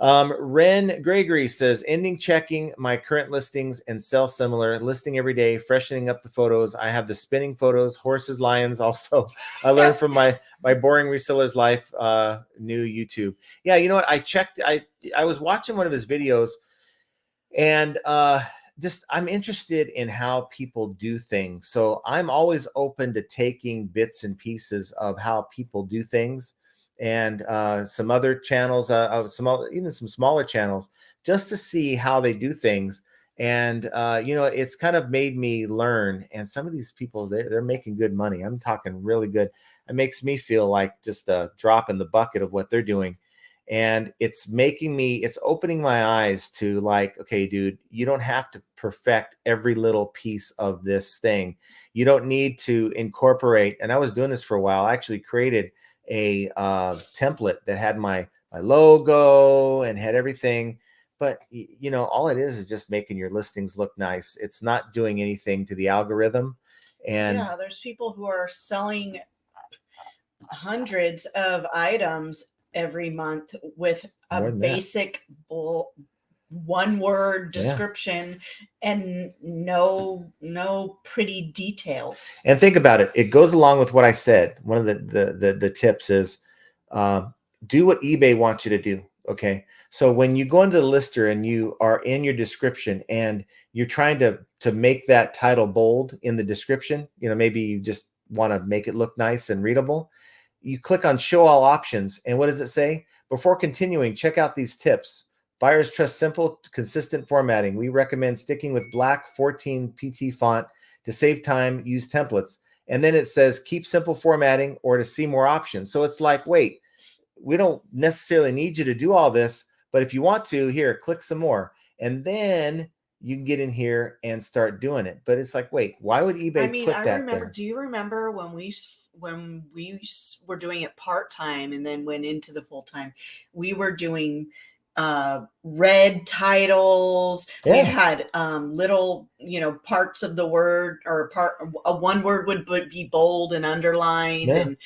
Ren Gregory says, ending checking my current listings and sell similar, listing every day, freshening up the photos. I have the spinning photos, horses, lions. Also, I learned from my boring reseller's life, new YouTube. Yeah. You know what? I was watching one of his videos, and I'm interested in how people do things. So I'm always open to taking bits and pieces of how people do things, and some other channels, even some smaller channels, just to see how they do things. And it's kind of made me learn. And some of these people, they're making good money. I'm talking really good. It makes me feel like just a drop in the bucket of what they're doing. And it's opening my eyes to like, okay, dude, you don't have to perfect every little piece of this thing. You don't need to incorporate. And I was doing this for a while. I actually created a template that had my logo and had everything. But all it is just making your listings look nice. It's not doing anything to the algorithm. And yeah, there's people who are selling hundreds of items every month with a basic one word Yeah. description and no pretty details. And think about it. It goes along with what I said. One of the tips is do what eBay wants you to do. Okay. So when you go into the lister and you are in your description and you're trying to make that title bold in the description, maybe you just want to make it look nice and readable. You click on show all options. And what does it say? Before continuing, check out these tips. Buyers trust simple, consistent formatting. We recommend sticking with black 14 PT font. To save time, use templates. And then it says keep simple formatting or to see more options. So it's like, wait, we don't necessarily need you to do all this, but if you want to, here, click some more. And then you can get in here and start doing it. But it's like, wait, why would eBay put that there? Do you remember when we were doing it part-time and then went into the full-time, we were doing red titles. Yeah. We had little parts of the word or one word would be bold and underlined. Yeah. And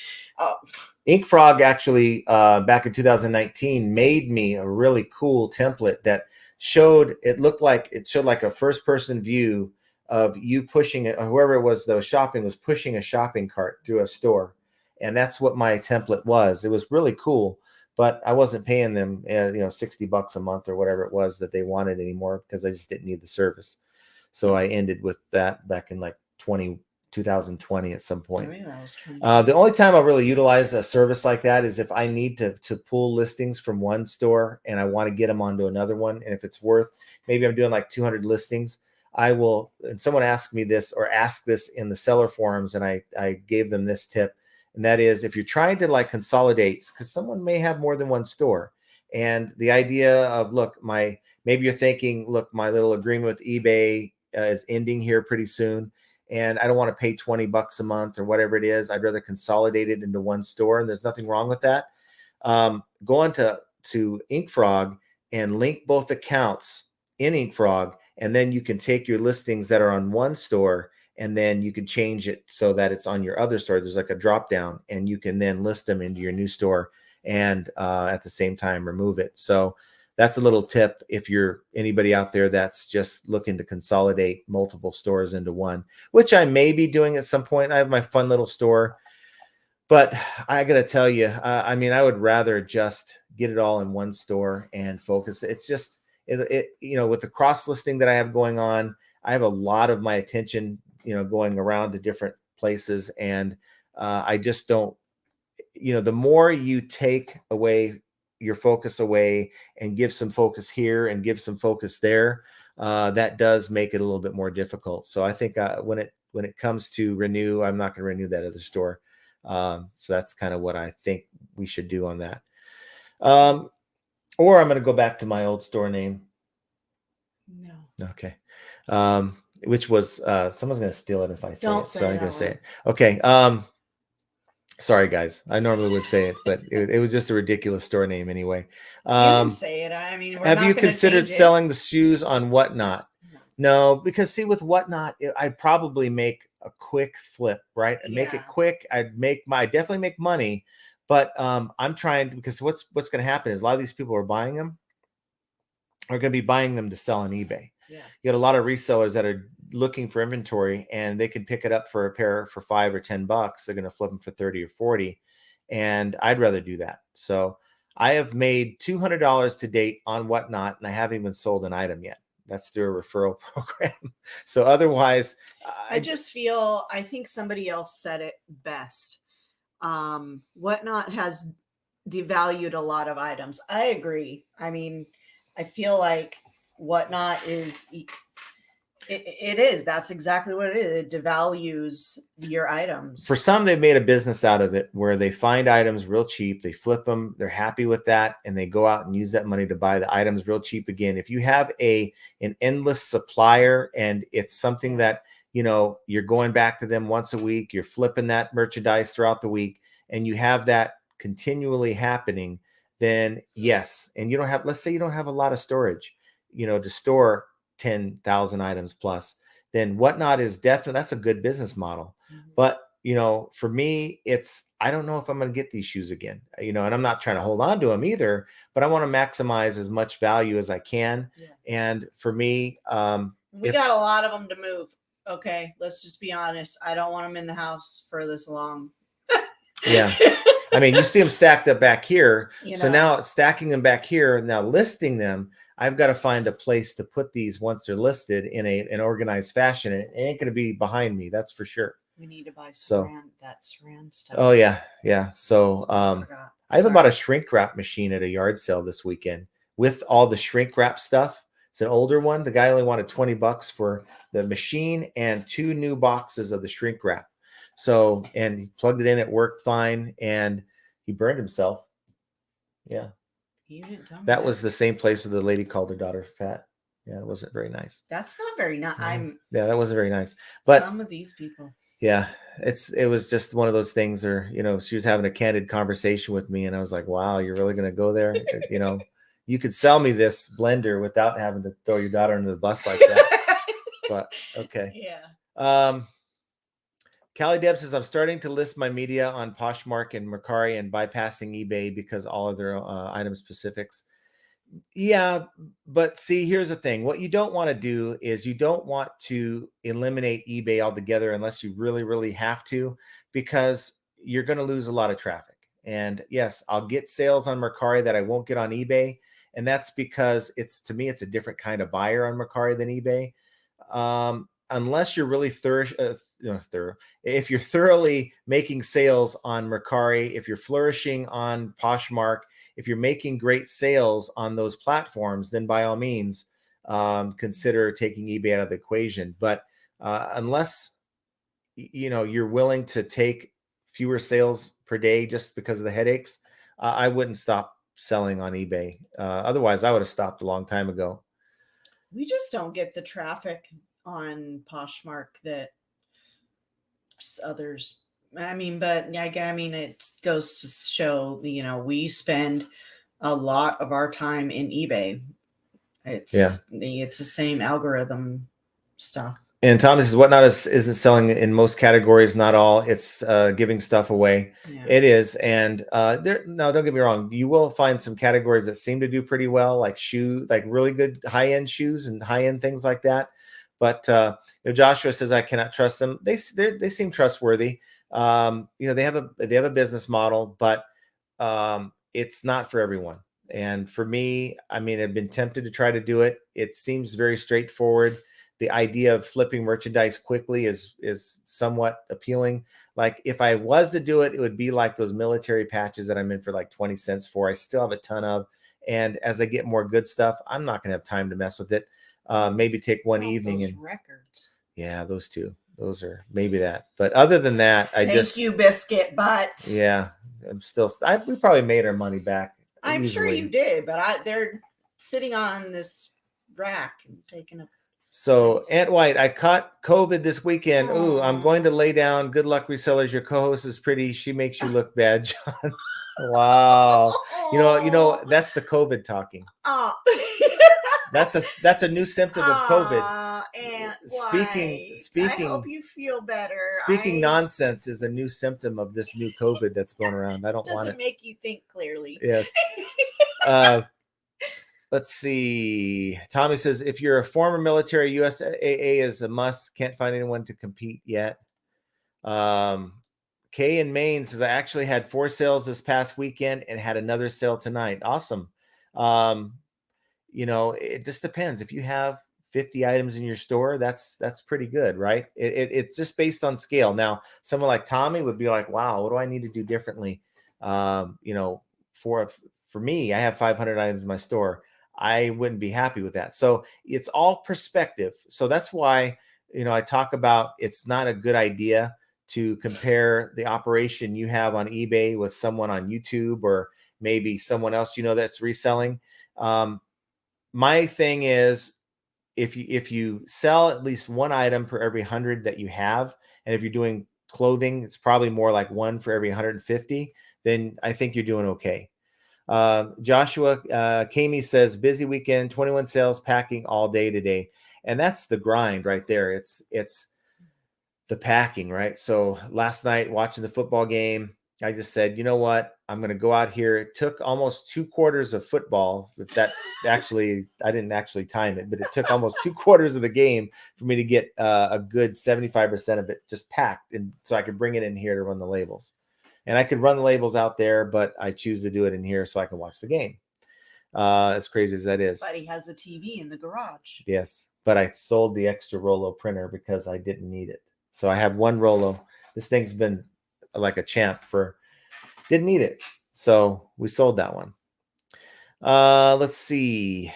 InkFrog actually back in 2019 made me a really cool template that showed like a first person view of you pushing it, whoever it was that was shopping was pushing a shopping cart through a store. And that's what my template was. It was really cool, but I wasn't paying them, $60 a month or whatever it was that they wanted anymore because I just didn't need the service. So I ended with that back in like 2020 at some point. The only time I'll really utilize a service like that is if I need to pull listings from one store and I want to get them onto another one. And if it's worth, maybe I'm doing like 200 listings, I will, and someone asked me this or asked this in the seller forums, and I gave them this tip. And that is, if you're trying to like consolidate, because someone may have more than one store, and the idea of, maybe you're thinking, look, my little agreement with eBay is ending here pretty soon, and I don't want to pay $20 a month or whatever it is. I'd rather consolidate it into one store, and there's nothing wrong with that. Go on to InkFrog and link both accounts in InkFrog, and then you can take your listings that are on one store and then you can change it so that it's on your other store. There's like a drop down, and you can then list them into your new store and at the same time remove it. So that's a little tip if you're anybody out there that's just looking to consolidate multiple stores into one, which I may be doing at some point. I have my fun little store, but I got to tell you, I would rather just get it all in one store and focus. It's just, with the cross listing that I have going on, I have a lot of my attention, going around to different places. And I just don't, the more you take away your focus away and give some focus here and give some focus there, that does make it a little bit more difficult. So I think when it comes to renew, I'm not going to renew that other store. So that's kind of what I think we should do on that. Or I'm going to go back to my old store name. No. Okay. Which was, someone's going to steal it if I say Don't it. say So I'm that going to say word. it. Okay. Sorry guys. I normally would say it, but it was just a ridiculous store name anyway. You can say it. I mean, have you considered selling the shoes on Whatnot? No, because see, with Whatnot, I'd probably make a quick flip, right? I'd make it quick. I'd definitely make money, but I'm trying, because what's going to happen is a lot of these people are buying them are going to be buying them to sell on eBay. Yeah. You got a lot of resellers that are looking for inventory, and they can pick it up for a pair for $5 or $10. They're going to flip them for 30 or 40. And I'd rather do that. So I have made $200 to date on Whatnot, and I haven't even sold an item yet. That's through a referral program. So otherwise, I think somebody else said it best. Whatnot has devalued a lot of items. I agree. I mean, I feel like Whatnot is, it is. That's exactly what it is. It devalues your items. For some, they've made a business out of it where they find items real cheap, they flip them, they're happy with that, and they go out and use that money to buy the items real cheap again. If you have an endless supplier and it's something that, you're going back to them once a week, you're flipping that merchandise throughout the week, and you have that continually happening, then yes. And let's say you don't have a lot of storage, to store 10,000 items plus, then Whatnot is definitely, that's a good business model. Mm-hmm. But for me, I don't know if I'm going to get these shoes again, and I'm not trying to hold on to them either, but I want to maximize as much value as I can. Yeah. And for me, we got a lot of them to move. Okay, let's just be honest. I don't want them in the house for this long. Yeah. I mean, you see them stacked up back here. So know. now stacking them back here, now listing them, I've got to find a place to put these once they're listed in an organized fashion. It ain't going to be behind me. That's for sure. We need to buy that saran stuff. Oh yeah. Yeah. So, I even bought a shrink wrap machine at a yard sale this weekend with all the shrink wrap stuff. It's an older one. The guy only wanted $20 for the machine and 2 new boxes of the shrink wrap. So, and he plugged it in, it worked fine, and he burned himself. Yeah. You didn't tell me that was the same place where the lady called her daughter fat. Yeah, it wasn't very nice. That's not very nice. Yeah, that wasn't very nice. But some of these people. Yeah, it was just one of those things where, she was having a candid conversation with me, and I was like, wow, you're really going to go there? You could sell me this blender without having to throw your daughter under the bus like that. But okay. Yeah. Callie Deb says, I'm starting to list my media on Poshmark and Mercari and bypassing eBay because all of their item specifics. Yeah, but see, here's the thing. What you don't want to do is you don't want to eliminate eBay altogether unless you really, really have to, because you're going to lose a lot of traffic. And yes, I'll get sales on Mercari that I won't get on eBay. And that's because to me, it's a different kind of buyer on Mercari than eBay. Unless you're really thorough. If you're thoroughly making sales on Mercari, if you're flourishing on Poshmark, if you're making great sales on those platforms, then by all means, consider taking eBay out of the equation. But unless you're willing to take fewer sales per day just because of the headaches, I wouldn't stop selling on eBay. Otherwise, I would have stopped a long time ago. We just don't get the traffic on Poshmark that others. It goes to show, we spend a lot of our time in eBay. It's the same algorithm stuff. And Thomas says, whatnot isn't selling in most categories, not all. It's giving stuff away. Yeah. It is. And no, don't get me wrong. You will find some categories that seem to do pretty well, like really good high-end shoes and high-end things like that. But Joshua says, I cannot trust them. They seem trustworthy. They have a business model, but it's not for everyone. And for me, I've been tempted to try to do it. It seems very straightforward. The idea of flipping merchandise quickly is somewhat appealing. Like if I was to do it, it would be like those military patches that I'm in for like 20 cents for. I still have a ton of, and as I get more good stuff, I'm not going to have time to mess with it. Maybe take one evening and records. Yeah, those two. Those are maybe that. But other than that, Thank you, Biscuit Butt. Yeah, we probably made our money back. I'm sure you did, but they're sitting on this rack and taking a. So, Aunt White, I caught COVID this weekend. Ooh, I'm going to lay down. Good luck, resellers. Your co-host is pretty. She makes you look bad, John. Wow. You know, that's the COVID talking. That's a new symptom of COVID. And speaking. I hope you feel better. Speaking nonsense is a new symptom of this new COVID that's going around. I don't want it. Doesn't make you think clearly. Yes. Let's see. Tommy says, if you're a former military, USAA is a must. Can't find anyone to compete yet. Kay in Maine says, I actually had 4 sales this past weekend and had another sale tonight. Awesome. It just depends. If you have 50 items in your store, that's pretty good, right? It's just based on scale. Now, someone like Tommy would be like, wow, what do I need to do differently? For me, I have 500 items in my store. I wouldn't be happy with that. So it's all perspective. So that's why, I talk about it's not a good idea to compare the operation you have on eBay with someone on YouTube or maybe someone else, that's reselling. My thing is, if you sell at least 1 item per every 100 that you have, and if you're doing clothing, it's probably more like 1 for every 150, then I think you're doing okay. Joshua Kami says, busy weekend, 21 sales, packing all day today. And that's the grind right there. It's the packing, right? So last night watching the football game, I just said, you know what? I'm going to go out here. It took almost 2/4 of football. If that actually, I didn't actually time it, but it took almost 2/4 of the game for me to get a good 75% of it just packed. And so I could bring it in here to run the labels. And I could run the labels out there, but I choose to do it in here so I can watch the game. As crazy as that is. But he has a TV in the garage. Yes. But I sold the extra Rollo printer because I didn't need it. So I have one Rollo. This thing's been like a champ didn't need it. So we sold that one. Let's see.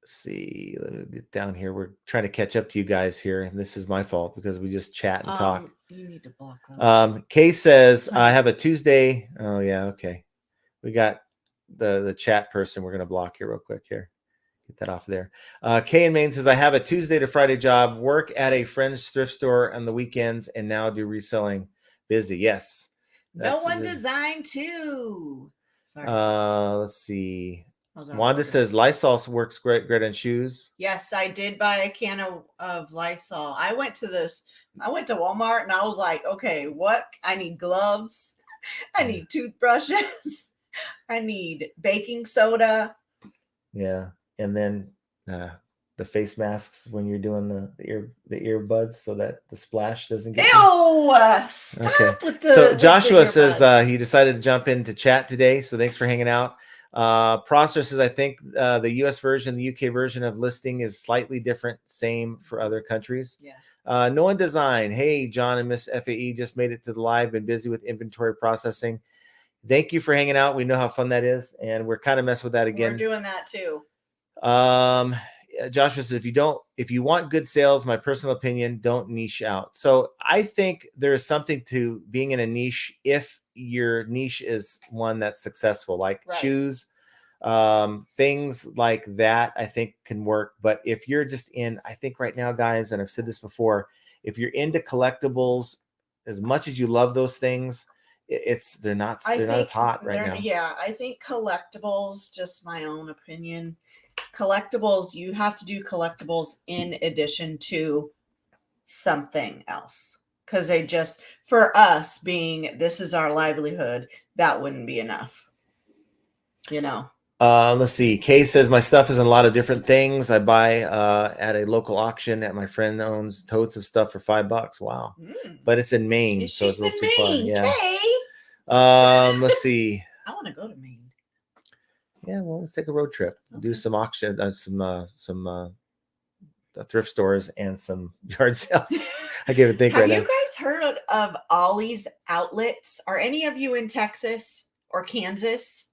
Let me get down here. We're trying to catch up to you guys here. And this is my fault because we just chat and talk. You need to block them. Kay says, I have a Tuesday. Oh yeah. Okay. We got the chat person. We're going to block here real quick here. Get that off there. Kay in Maine says, I have a Tuesday to Friday job, work at a friend's thrift store on the weekends, and now do reselling. Busy. Yes. No one designed too. Sorry. Let's see. Wanda says Lysol works great on shoes. Yes, I did buy a can of Lysol. I went to Walmart and I was like, okay, what? I need gloves. I need toothbrushes. I need baking soda. Yeah. And then the face masks when you're doing the earbuds so that the splash doesn't get Stop with the So Joshua with the says he decided to jump into chat today. So thanks for hanging out. Prosser says, I think the US version, the UK version of listing is slightly different. Same for other countries. Yeah. No one design. Hey, John and Miss FAE just made it to the live. Been busy with inventory processing. Thank you for hanging out. We know how fun that is. And we're kind of messing with that again. We're doing that too. Joshua says, if you want good sales, my personal opinion, don't niche out. So I think there's something to being in a niche if your niche is one that's successful, like shoes, things like that, I think can work. But if you're just I think right now, guys, and I've said this before, if you're into collectibles, as much as you love those things, they're not as hot right now. Yeah, I think collectibles, just my own opinion, collectibles, you have to do collectibles in addition to something else, because they just, for us being, this is our livelihood, that wouldn't be enough, Let's see. Kay says my stuff is in a lot of different things. I buy at a local auction at my friend owns totes of stuff for $5. Wow. But it's in Maine, so it's a little too far. Yeah. Kay? Let's see. I want to go to Maine. Yeah, well, let's take a road trip. Okay. Do some auction, some thrift stores and some yard sales. I give it a think right now. Have you guys heard of Ollie's Outlets? Are any of you in Texas or Kansas?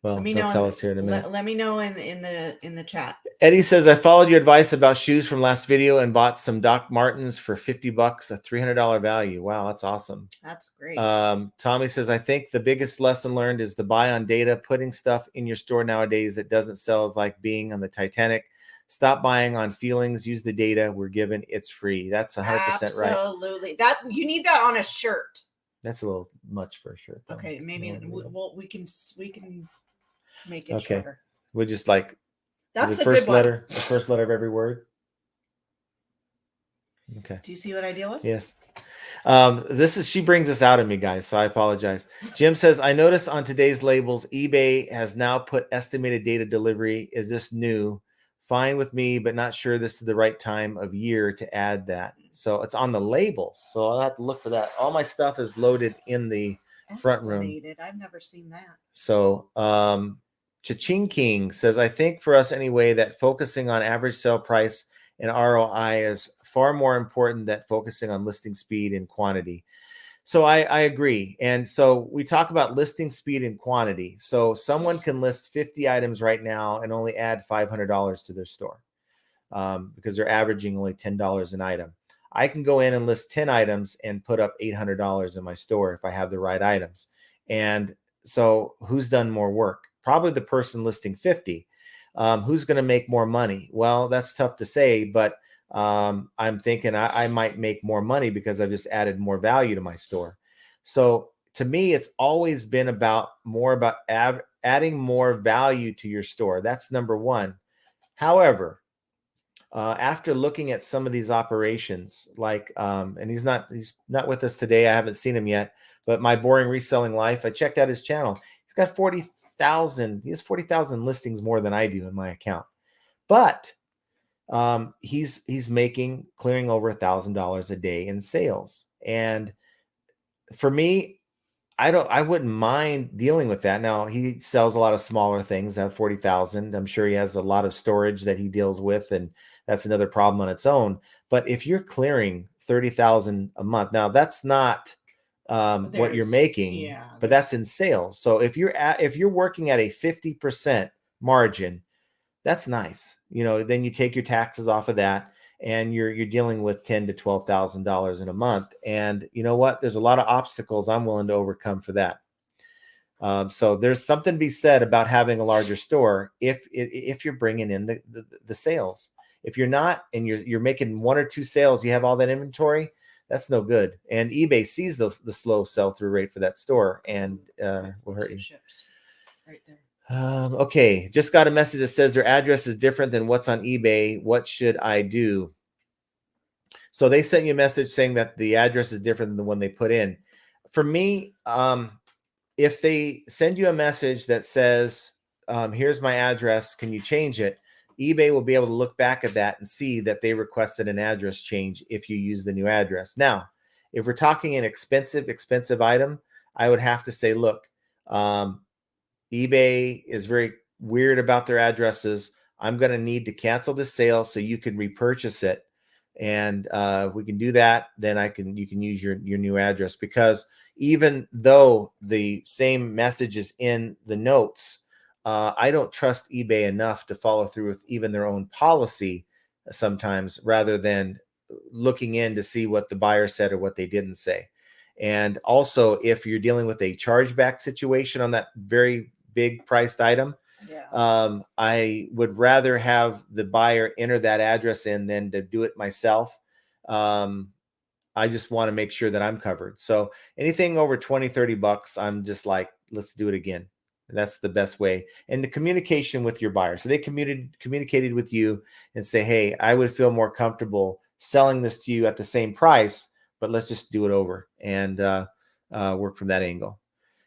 Well, they'll tell us here in a minute. Let me know in the chat. Eddie says, I followed your advice about shoes from last video and bought some Doc Martens for $50, a $300 value. Wow, that's awesome. That's great. Tommy says, I think the biggest lesson learned is the buy on data. Putting stuff in your store nowadays that doesn't sell is like being on the Titanic. Stop buying on feelings. Use the data we're given. It's free. That's 100% right. Absolutely. That you need that on a shirt. That's a little much for a shirt, though. Okay, maybe we can make it okay. shorter. We'll just like that's the first letter of every word. Okay. Do you see what I deal with? Yes. She brings this out of me, guys, so I apologize. Jim says, I noticed on today's labels, eBay has now put estimated date of delivery. Is this new? Fine with me, but not sure this is the right time of year to add that. So it's on the labels. So I'll have to look for that. All my stuff is loaded in the front room. I've never seen that. So Cha-Ching King says, I think for us anyway, that focusing on average sale price and ROI is far more important than focusing on listing speed and quantity. So I agree. And so we talk about listing speed and quantity. So someone can list 50 items right now and only add $500 to their store because they're averaging only $10 an item. I can go in and list 10 items and put up $800 in my store if I have the right items. And so who's done more work? Probably the person listing 50. Who's going to make more money? Well, that's tough to say, but I'm thinking I might make more money because I've just added more value to my store. So to me, it's always been about adding more value to your store. That's number one. However, after looking at some of these operations, like, and he's not with us today. I haven't seen him yet, but My Boring Reselling Life, I checked out his channel. He's got 40,000. He has 40,000 listings more than I do in my account, but he's clearing over $1,000 a day in sales. And for me, I wouldn't mind dealing with that. Now, he sells a lot of smaller things that have 40,000. I'm sure he has a lot of storage that he deals with, and that's another problem on its own. But if you're clearing 30,000 a month, now that's not what you're making, but that's in sales. So if you're working at a 50% margin, that's nice. Then you take your taxes off of that, and you're dealing with $10,000 to $12,000 in a month. And you know what? There's a lot of obstacles I'm willing to overcome for that. So there's something to be said about having a larger store if you're bringing in the sales. If you're not, and you're making 1 or 2 sales, you have all that inventory, that's no good. And eBay sees the slow sell-through rate for that store, and will hurt you. Right there. Okay, just got a message that says their address is different than what's on eBay. What should I do? So they sent you a message saying that the address is different than the one they put in. For me, if they send you a message that says, here's my address, can you change it? eBay will be able to look back at that and see that they requested an address change if you use the new address. Now, if we're talking an expensive item, I would have to say, look, eBay is very weird about their addresses. I'm going to need to cancel this sale so you can repurchase it. And if we can do that, then you can use your new address, because even though the same message is in the notes, I don't trust eBay enough to follow through with even their own policy sometimes, rather than looking in to see what the buyer said or what they didn't say. And also, if you're dealing with a chargeback situation on that very big priced item, I would rather have the buyer enter that address in than to do it myself. I just want to make sure that I'm covered. So anything over 20, 30 bucks, I'm just like, let's do it again. That's the best way. And the communication with your buyer. So they communicated with you and say, hey, I would feel more comfortable selling this to you at the same price, but let's just do it over and work from that angle.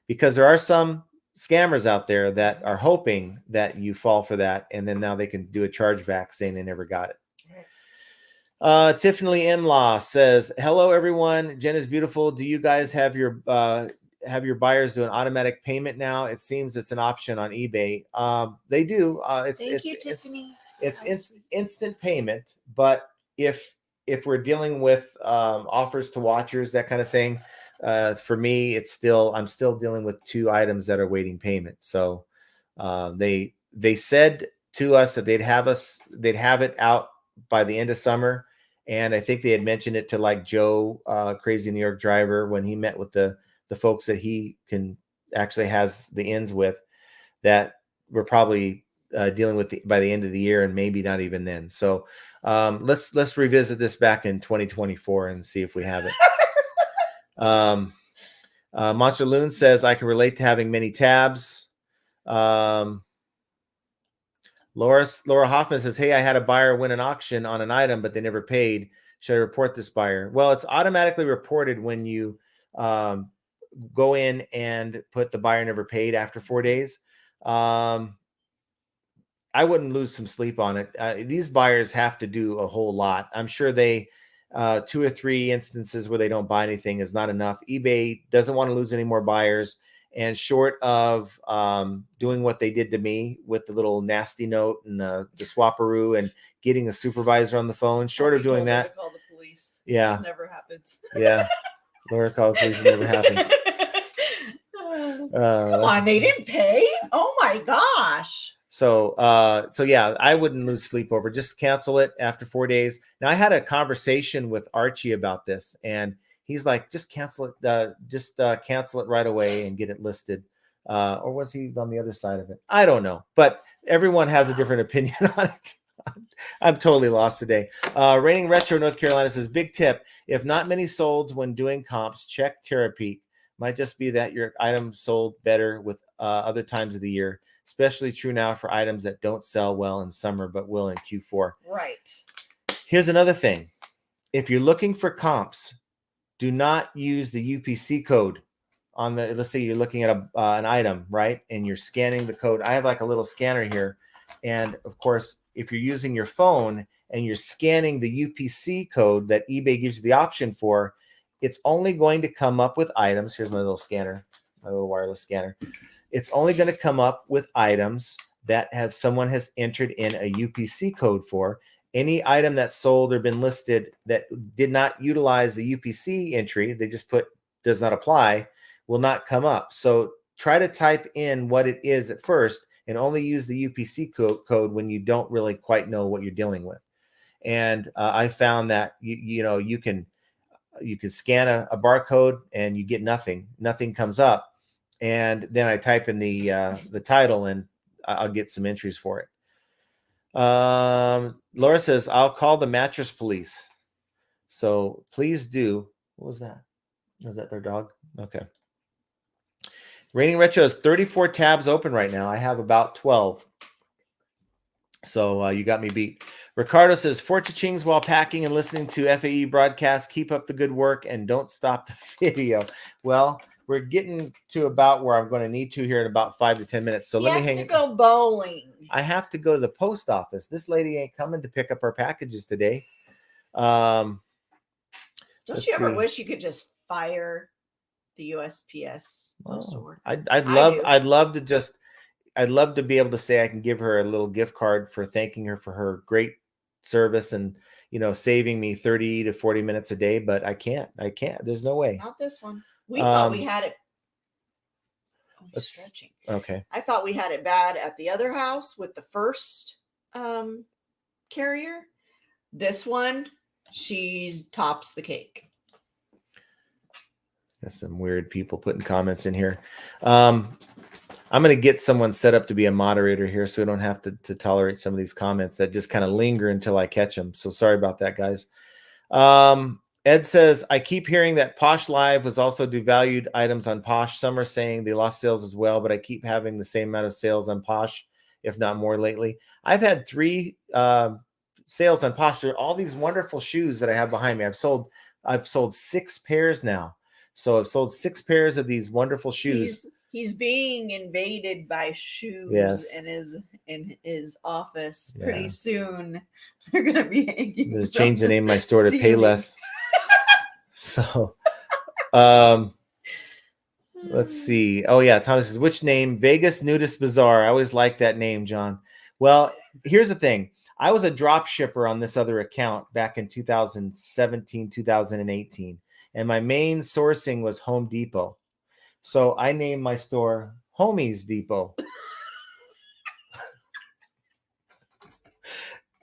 Because there are some scammers out there that are hoping that you fall for that, and then now they can do a chargeback saying they never got it. Tiffany In-Law says, hello everyone, Jen is beautiful. Do you guys have your buyers do an automatic payment now? It seems it's an option on eBay. They do. Thank you, Tiffany. It's instant payment, but if we're dealing with offers to watchers, that kind of thing, for me, I'm still dealing with 2 items that are waiting payment. So they said to us that they'd have it out by the end of summer. And I think they had mentioned it to like Joe, Crazy New York Driver, when he met with the folks that he has the ends with, that we're probably dealing with by the end of the year, and maybe not even then. So let's revisit this back in 2024 and see if we have it. Mancha Loon says, I can relate to having many tabs. Laura Hoffman says, hey, I had a buyer win an auction on an item, but they never paid. Should I report this buyer? Well, it's automatically reported when you go in and put the buyer never paid after 4 days. I wouldn't lose some sleep on it. These buyers have to do a whole lot. I'm sure 2 or 3 instances where they don't buy anything is not enough. eBay doesn't want to lose any more buyers. And short of doing what they did to me with the little nasty note and the swapperoo and getting a supervisor on the phone, short of doing that. Call the police. Yeah. This never happens. Yeah. Laura called the police. It never happens. Come on, they didn't pay? Oh my gosh. So yeah, I wouldn't lose sleep over. Just cancel it after 4 days. Now, I had a conversation with Archie about this, and he's like, just cancel it. Cancel it right away and get it listed. Or was he on the other side of it? I don't know. But everyone has a different opinion on it. I'm totally lost today. Raining Retro North Carolina says, big tip. If not many solds when doing comps, check Terapeak. Might just be that your item sold better with other times of the year. Especially true now for items that don't sell well in summer, but will in Q4. Right. Here's another thing. If you're looking for comps, do not use the UPC code on the, let's say you're looking at an item, right? And you're scanning the code. I have like a little scanner here. And of course, if you're using your phone and you're scanning the UPC code that eBay gives you the option for, it's only going to come up with items. Here's my little scanner, my little wireless scanner. It's only going to come up with items that someone has entered in a UPC code for. Any item that's sold or been listed that did not utilize the UPC entry, they just put does not apply, will not come up. So try to type in what it is at first and only use the UPC code when you don't really quite know what you're dealing with. And I found that you can scan a barcode and you get nothing comes up. And then I type in the title and I'll get some entries for it. Laura says, I'll call the mattress police. So please do. What was that? Was that their dog? Okay. Raining Retro has 34 tabs open right now. I have about 12. So you got me beat. Ricardo says, for cha-chings while packing and listening to FAE broadcast. Keep up the good work and don't stop the video. Well, we're getting to about where I'm going to need to here in about 5 to 10 minutes. So let me hang. He has to go bowling. I have to go to the post office. This lady ain't coming to pick up our packages today. Don't you ever wish you could just fire the USPS? I'd love to be able to say I can give her a little gift card for thanking her for her great service and saving me 30 to 40 minutes a day, but I can't. There's no way. Not this one. We thought we had it. Stretching. Okay. I thought we had it bad at the other house with the first carrier. This one, she tops the cake. There's some weird people putting comments in here. I'm going to get someone set up to be a moderator here so we don't have to tolerate some of these comments that just kind of linger until I catch them. So sorry about that, guys. Ed says, I keep hearing that Posh Live was also devalued items on Posh. Some are saying they lost sales as well, but I keep having the same amount of sales on Posh, if not more lately. I've had 3 sales on Posh. There are all these wonderful shoes that I have behind me. I've sold 6 pairs now. So I've sold 6 pairs of these wonderful shoes. He's being invaded by shoes in his office. Yeah. Pretty soon they're going to be hanging. I'm going to change the name of my store to Payless. So, let's see. Oh yeah, Thomas says, which name? Vegas Nudist Bazaar. I always like that name, John. Well, here's the thing. I was a drop shipper on this other account back in 2017, 2018, and my main sourcing was Home Depot. So I named my store Homies Depot.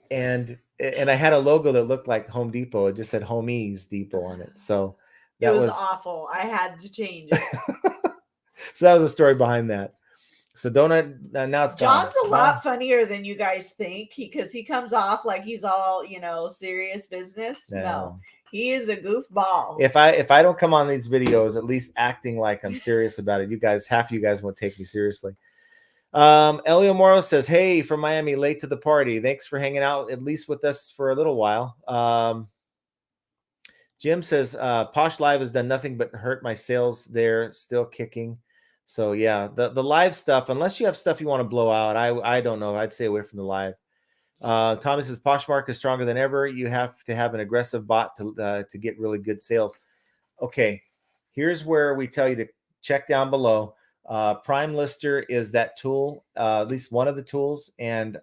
And I had a logo that looked like Home Depot. It just said Homies Depot on it. So that was awful. I had to change it. So that was the story behind that. So now it's John's a lot funnier than you guys think because he comes off like he's all, serious business. No, he is a goofball. If I don't come on these videos, at least acting like I'm serious about it, half of you guys won't take me seriously. Elio Moro says, hey, from Miami, late to the party. Thanks for hanging out at least with us for a little while. Jim says, Posh Live has done nothing but hurt my sales. They're still kicking. So yeah, the live stuff, unless you have stuff you want to blow out, I don't know. I'd stay away from the live. Thomas says, Poshmark is stronger than ever. You have to have an aggressive bot to get really good sales. Okay, here's where we tell you to check down below. Prime Lister is that tool, at least one of the tools, and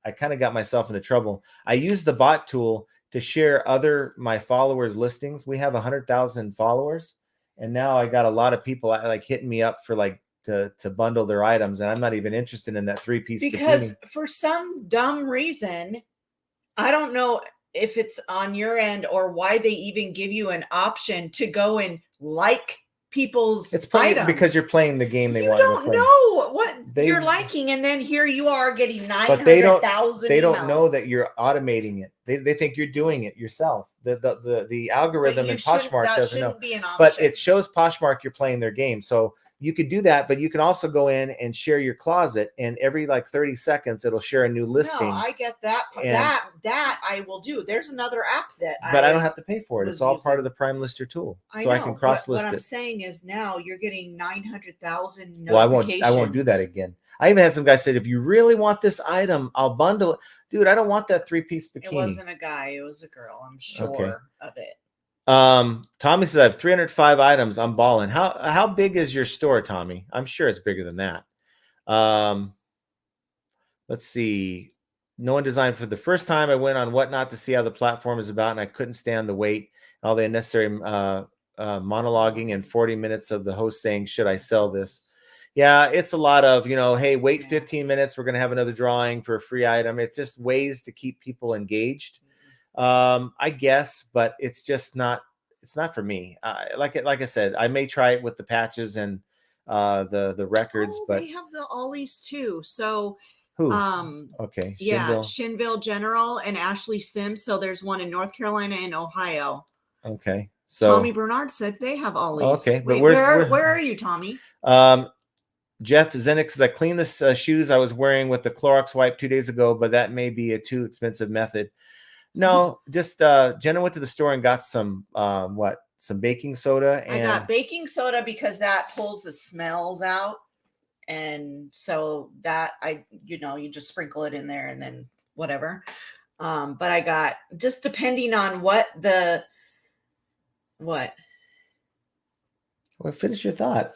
I kind of got myself into trouble. I used the bot tool to share my followers' listings. We have 100,000 followers, and now I got a lot of people like hitting me up for like to bundle their items, and I'm not even interested in that 3-piece because bikini. For some dumb reason, I don't know if it's on your end or why they even give you an option to go and like people's items. Because you're playing the game they want. You don't know what you're liking, and then here you are getting 900,000. They don't know that you're automating it. They think you're doing it yourself. The algorithm in Poshmark doesn't know. Be an option. But it shows Poshmark you're playing their game. So you could do that, but you can also go in and share your closet, and every like 30 seconds it'll share a new listing. No, I get that. And that I will do. There's another app that but I don't have to pay for it. It's all part of the Prime Lister tool. So I can cross list it. What I'm saying is now you're getting 900,000 notifications. Well, I won't do that again. I even had some guys said, if you really want this item, I'll bundle it. Dude, I don't want that 3-piece bikini. It wasn't a guy, it was a girl. I'm sure of it. Tommy says, I have 305 items. I'm balling. How big is your store, Tommy? I'm sure it's bigger than that. Let's see. No one designed for the first time. I went on Whatnot to see how the platform is about, and I couldn't stand the wait, all the unnecessary monologuing and 40 minutes of the host saying, should I sell this? Yeah, it's a lot of, hey, wait 15 minutes. We're going to have another drawing for a free item. It's just ways to keep people engaged. I guess, but it's just not, it's not for me. Like I said, I may try it with the patches and the records, but they have the ollies too. So who? Okay. Shinville General and Ashley Sims. So there's one in North Carolina and Ohio. Okay. So Tommy Bernard said they have ollies. Okay, but wait, where are you, Tommy? Jeff Zennick says, I cleaned the shoes I was wearing with the Clorox wipe 2 days ago, but that may be a too expensive method. No, just Jenna went to the store and got some some baking soda. And I got baking soda because that pulls the smells out. And so that you just sprinkle it in there and then whatever. But I got, just depending on what. Well, finish your thought.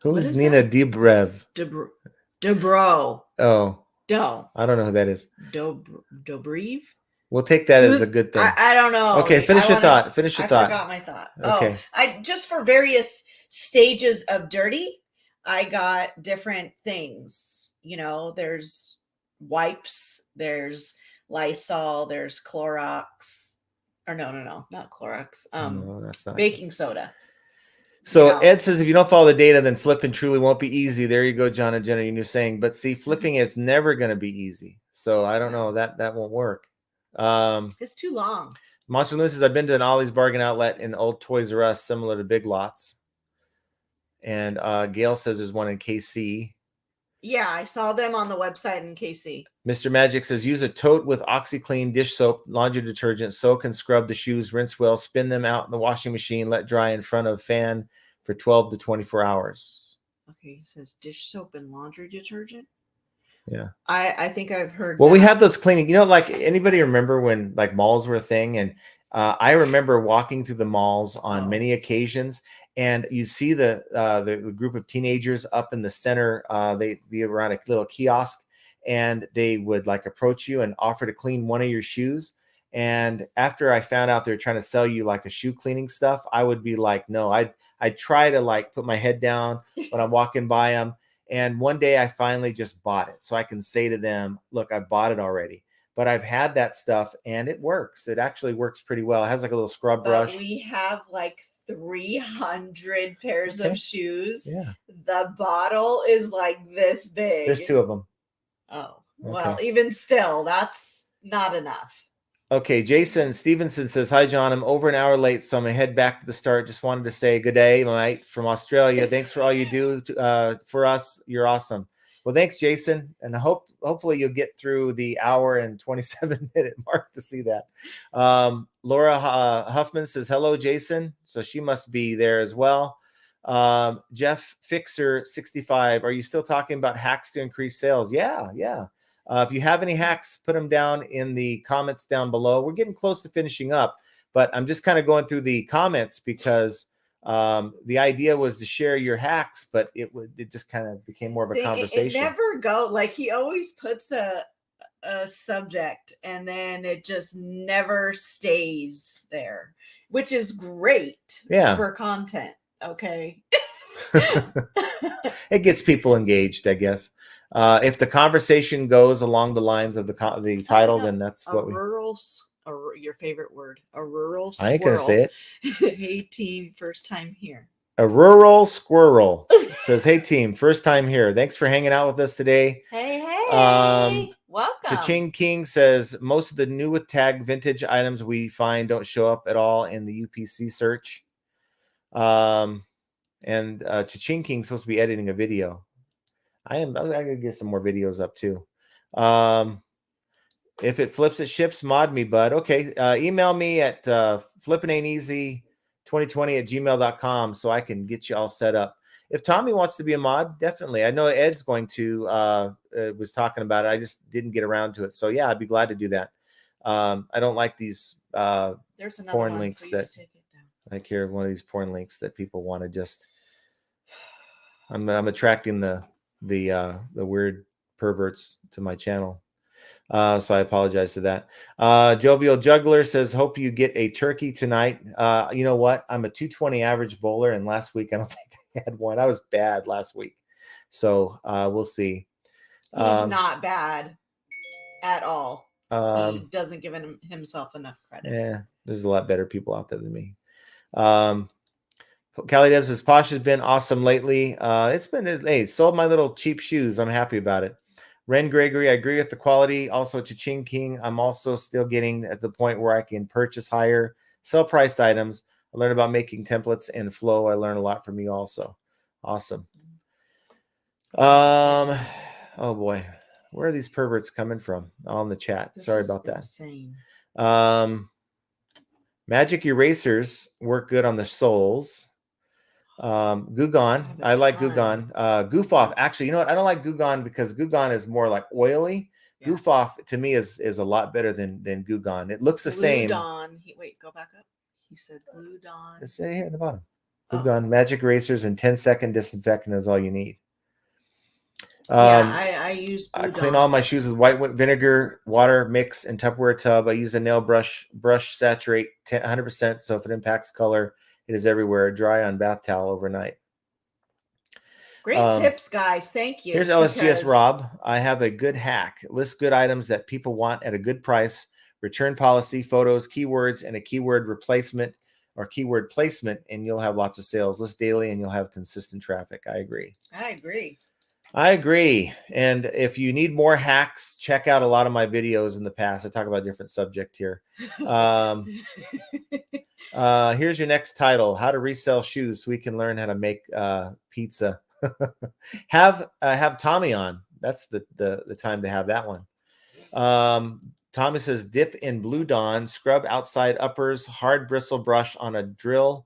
Who what is Nina Debrev? Debro. Oh. I don't know who that is. Dobrev? We'll take that as a good thing. I don't know. Okay, finish your thought. I forgot my thought. Okay. Just for various stages of dirty, I got different things. There's wipes, there's Lysol, there's Clorox. Or no, not Clorox. No, that's not baking soda. So Ed says, if you don't follow the data, then flipping truly won't be easy. There you go, John and Jenna, your new saying. But see, flipping is never going to be easy. So I don't know, that won't work. It's too long. Monster Loon says, I've been to an Ollie's bargain outlet in old Toys R Us, similar to Big Lots. And Gail says there's one in KC. Yeah, I saw them on the website in KC. Mr. Magic says, use a tote with OxyClean dish soap, laundry detergent, soak and scrub the shoes, rinse well, spin them out in the washing machine, let dry in front of fan for 12 to 24 hours. Okay, he says dish soap and laundry detergent. Yeah. I think I've heard. Well, we have those cleaning, like anybody remember when like malls were a thing? And I remember walking through the malls on many occasions, and you see the group of teenagers up in the center. They'd be around a little kiosk, and they would like approach you and offer to clean one of your shoes. And after I found out they were trying to sell you like a shoe cleaning stuff, I would be like, no, I'd try to like put my head down when I'm walking by them. And one day I finally just bought it. So I can say to them, look, I bought it already, but I've had that stuff and it works. It actually works pretty well. It has like a little scrub brush. We have like 300 pairs of shoes. Yeah. The bottle is like this big. There's 2 of them. Oh, well, even still, that's not enough. Okay, Jason Stevenson says, hi, John. I'm over an hour late, so I'm going to head back to the start. Just wanted to say good day, mate, from Australia. Thanks for all you do for us. You're awesome. Well, thanks, Jason. And hopefully you'll get through the hour and 27-minute mark to see that. Laura Huffman says, hello, Jason. So she must be there as well. Jeff Fixer 65. Are you still talking about hacks to increase sales? Yeah. If you have any hacks, put them down in the comments down below. We're getting close to finishing up, but I'm just kind of going through the comments because the idea was to share your hacks, but it just kind of became more of a conversation. It never go like he always puts a subject and then it just never stays there, which is great for content. Okay. It gets people engaged, I guess. If the conversation goes along the lines of the title, then that's what your favorite word, a rural squirrel. I ain't gonna say it. Hey team, first time here. A rural squirrel says, hey team, first time here. Thanks for hanging out with us today. Hey. Welcome. Cha-Ching King says, most of the new with tag vintage items we find don't show up at all in the UPC search. And Cha-Ching King's supposed to be editing a video. I'm gonna get some more videos up too. If it flips, it ships, mod me, bud. Okay. Email me at flippingainteasy2020@gmail.com so I can get you all set up. If Tommy wants to be a mod, definitely. I know Ed's going to, was talking about it. I just didn't get around to it. So yeah, I'd be glad to do that. I don't like these There's another porn one. links Please that take it down. I care one of these porn links that people want to just. I'm attracting the weird perverts to my channel. So I apologize to that. Jovial Juggler says, hope you get a turkey tonight. You know what? I'm a 220 average bowler, and last week I don't think I had one. I was bad last week. So we'll see. He's not bad at all. He doesn't give himself enough credit. Yeah, there's a lot better people out there than me. Callie Deb says, Posh has been awesome lately. It's been, hey, sold my little cheap shoes. I'm happy about it. Ren Gregory, I agree with the quality. Also, Cha-Ching King, I'm also still getting at the point where I can purchase higher, sell-priced items. I learned about making templates and flow. I learned a lot from you also. Awesome. Oh boy, where are these perverts coming from? All in the chat. Sorry about that. Insane. Magic erasers work good on the soles. Gugon, I like Gugon. Goof Off, actually, you know what? I don't like Gugon because Gugon is more like oily. Yeah. Goof Off to me is a lot better than Gugon. It looks the same. Dawn. Wait, go back up. You said Blue Dawn. It's here at the bottom. Gugon, magic erasers and 10-second disinfectant is all you need. I use Blue I clean all my shoes with white vinegar, water, mix, and Tupperware tub. I use a nail brush saturate 100%, so if it impacts color, it is everywhere. Dry on bath towel overnight. Great tips, guys. Thank you. Here's LSGS Rob. I have a good hack. List good items that people want at a good price. Return policy, photos, keywords, and a keyword replacement or keyword placement, and you'll have lots of sales. List daily, and you'll have consistent traffic. I agree. I agree. And if you need more hacks, check out a lot of my videos in the past. I talk about a different subject here. Here's your next title: How to resell shoes so we can learn how to make pizza. Have Tommy on. That's the time to have that one. Tommy says, dip in Blue Dawn, scrub outside uppers, hard bristle brush on a drill,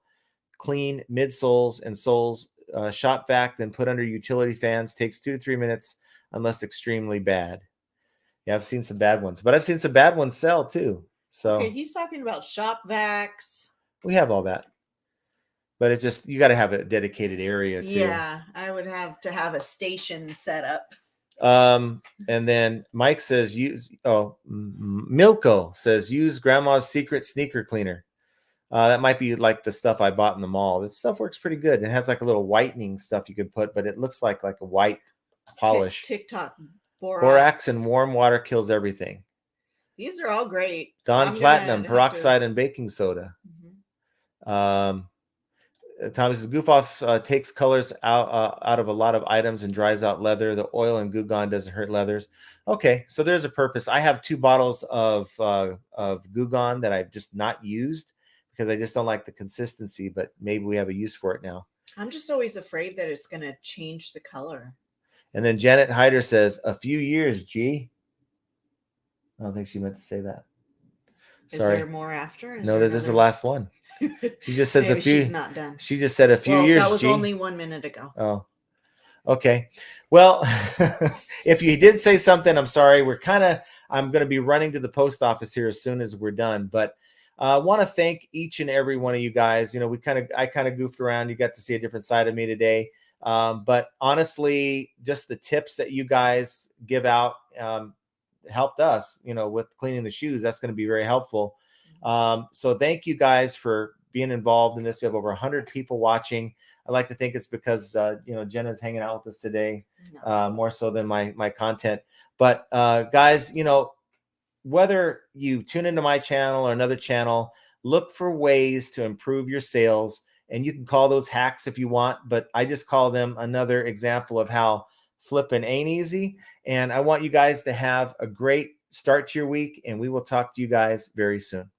clean midsoles and soles, shop vac, then put under utility fans. Takes 2 to 3 minutes unless extremely bad. Yeah, I've seen some bad ones, but I've seen some bad ones sell too. So okay, he's talking about shop vacs. We have all that. But it just, you got to have a dedicated area too. Yeah, I would have to have a station set up. And then Mike says, Milko says, use grandma's secret sneaker cleaner. That might be like the stuff I bought in the mall. That stuff works pretty good. It has like a little whitening stuff you can put, but it looks like a white polish. TikTok. Borax and warm water kills everything. These are all great. Dawn Platinum, peroxide, and baking soda. Mm-hmm. Tommy says, Goof Off takes colors out of a lot of items and dries out leather. The oil in Gugon doesn't hurt leathers. Okay, so there's a purpose. I have 2 bottles of Gugon that I've just not used because I just don't like the consistency, but maybe we have a use for it now. I'm just always afraid that it's going to change the color. And then Janet Hyder says, a few years, G. I don't think she meant to say that. Sorry. Is there more after? No, this is the last one. She just says a few. She's not done. She just said a few years. That was only 1 minute ago. Oh, okay. Well, if you did say something, I'm sorry. I'm going to be running to the post office here as soon as we're done. But I want to thank each and every one of you guys. You know, I kind of goofed around. You got to see a different side of me today. But honestly, just the tips that you guys give out helped us, with cleaning the shoes. That's going to be very helpful. So thank you guys for being involved in this. We have over 100 people watching. I like to think it's because, Jenna's hanging out with us today, more so than my content. But guys, whether you tune into my channel or another channel, look for ways to improve your sales. And you can call those hacks if you want, but I just call them another example of how flipping ain't easy. And I want you guys to have a great start to your week, and we will talk to you guys very soon.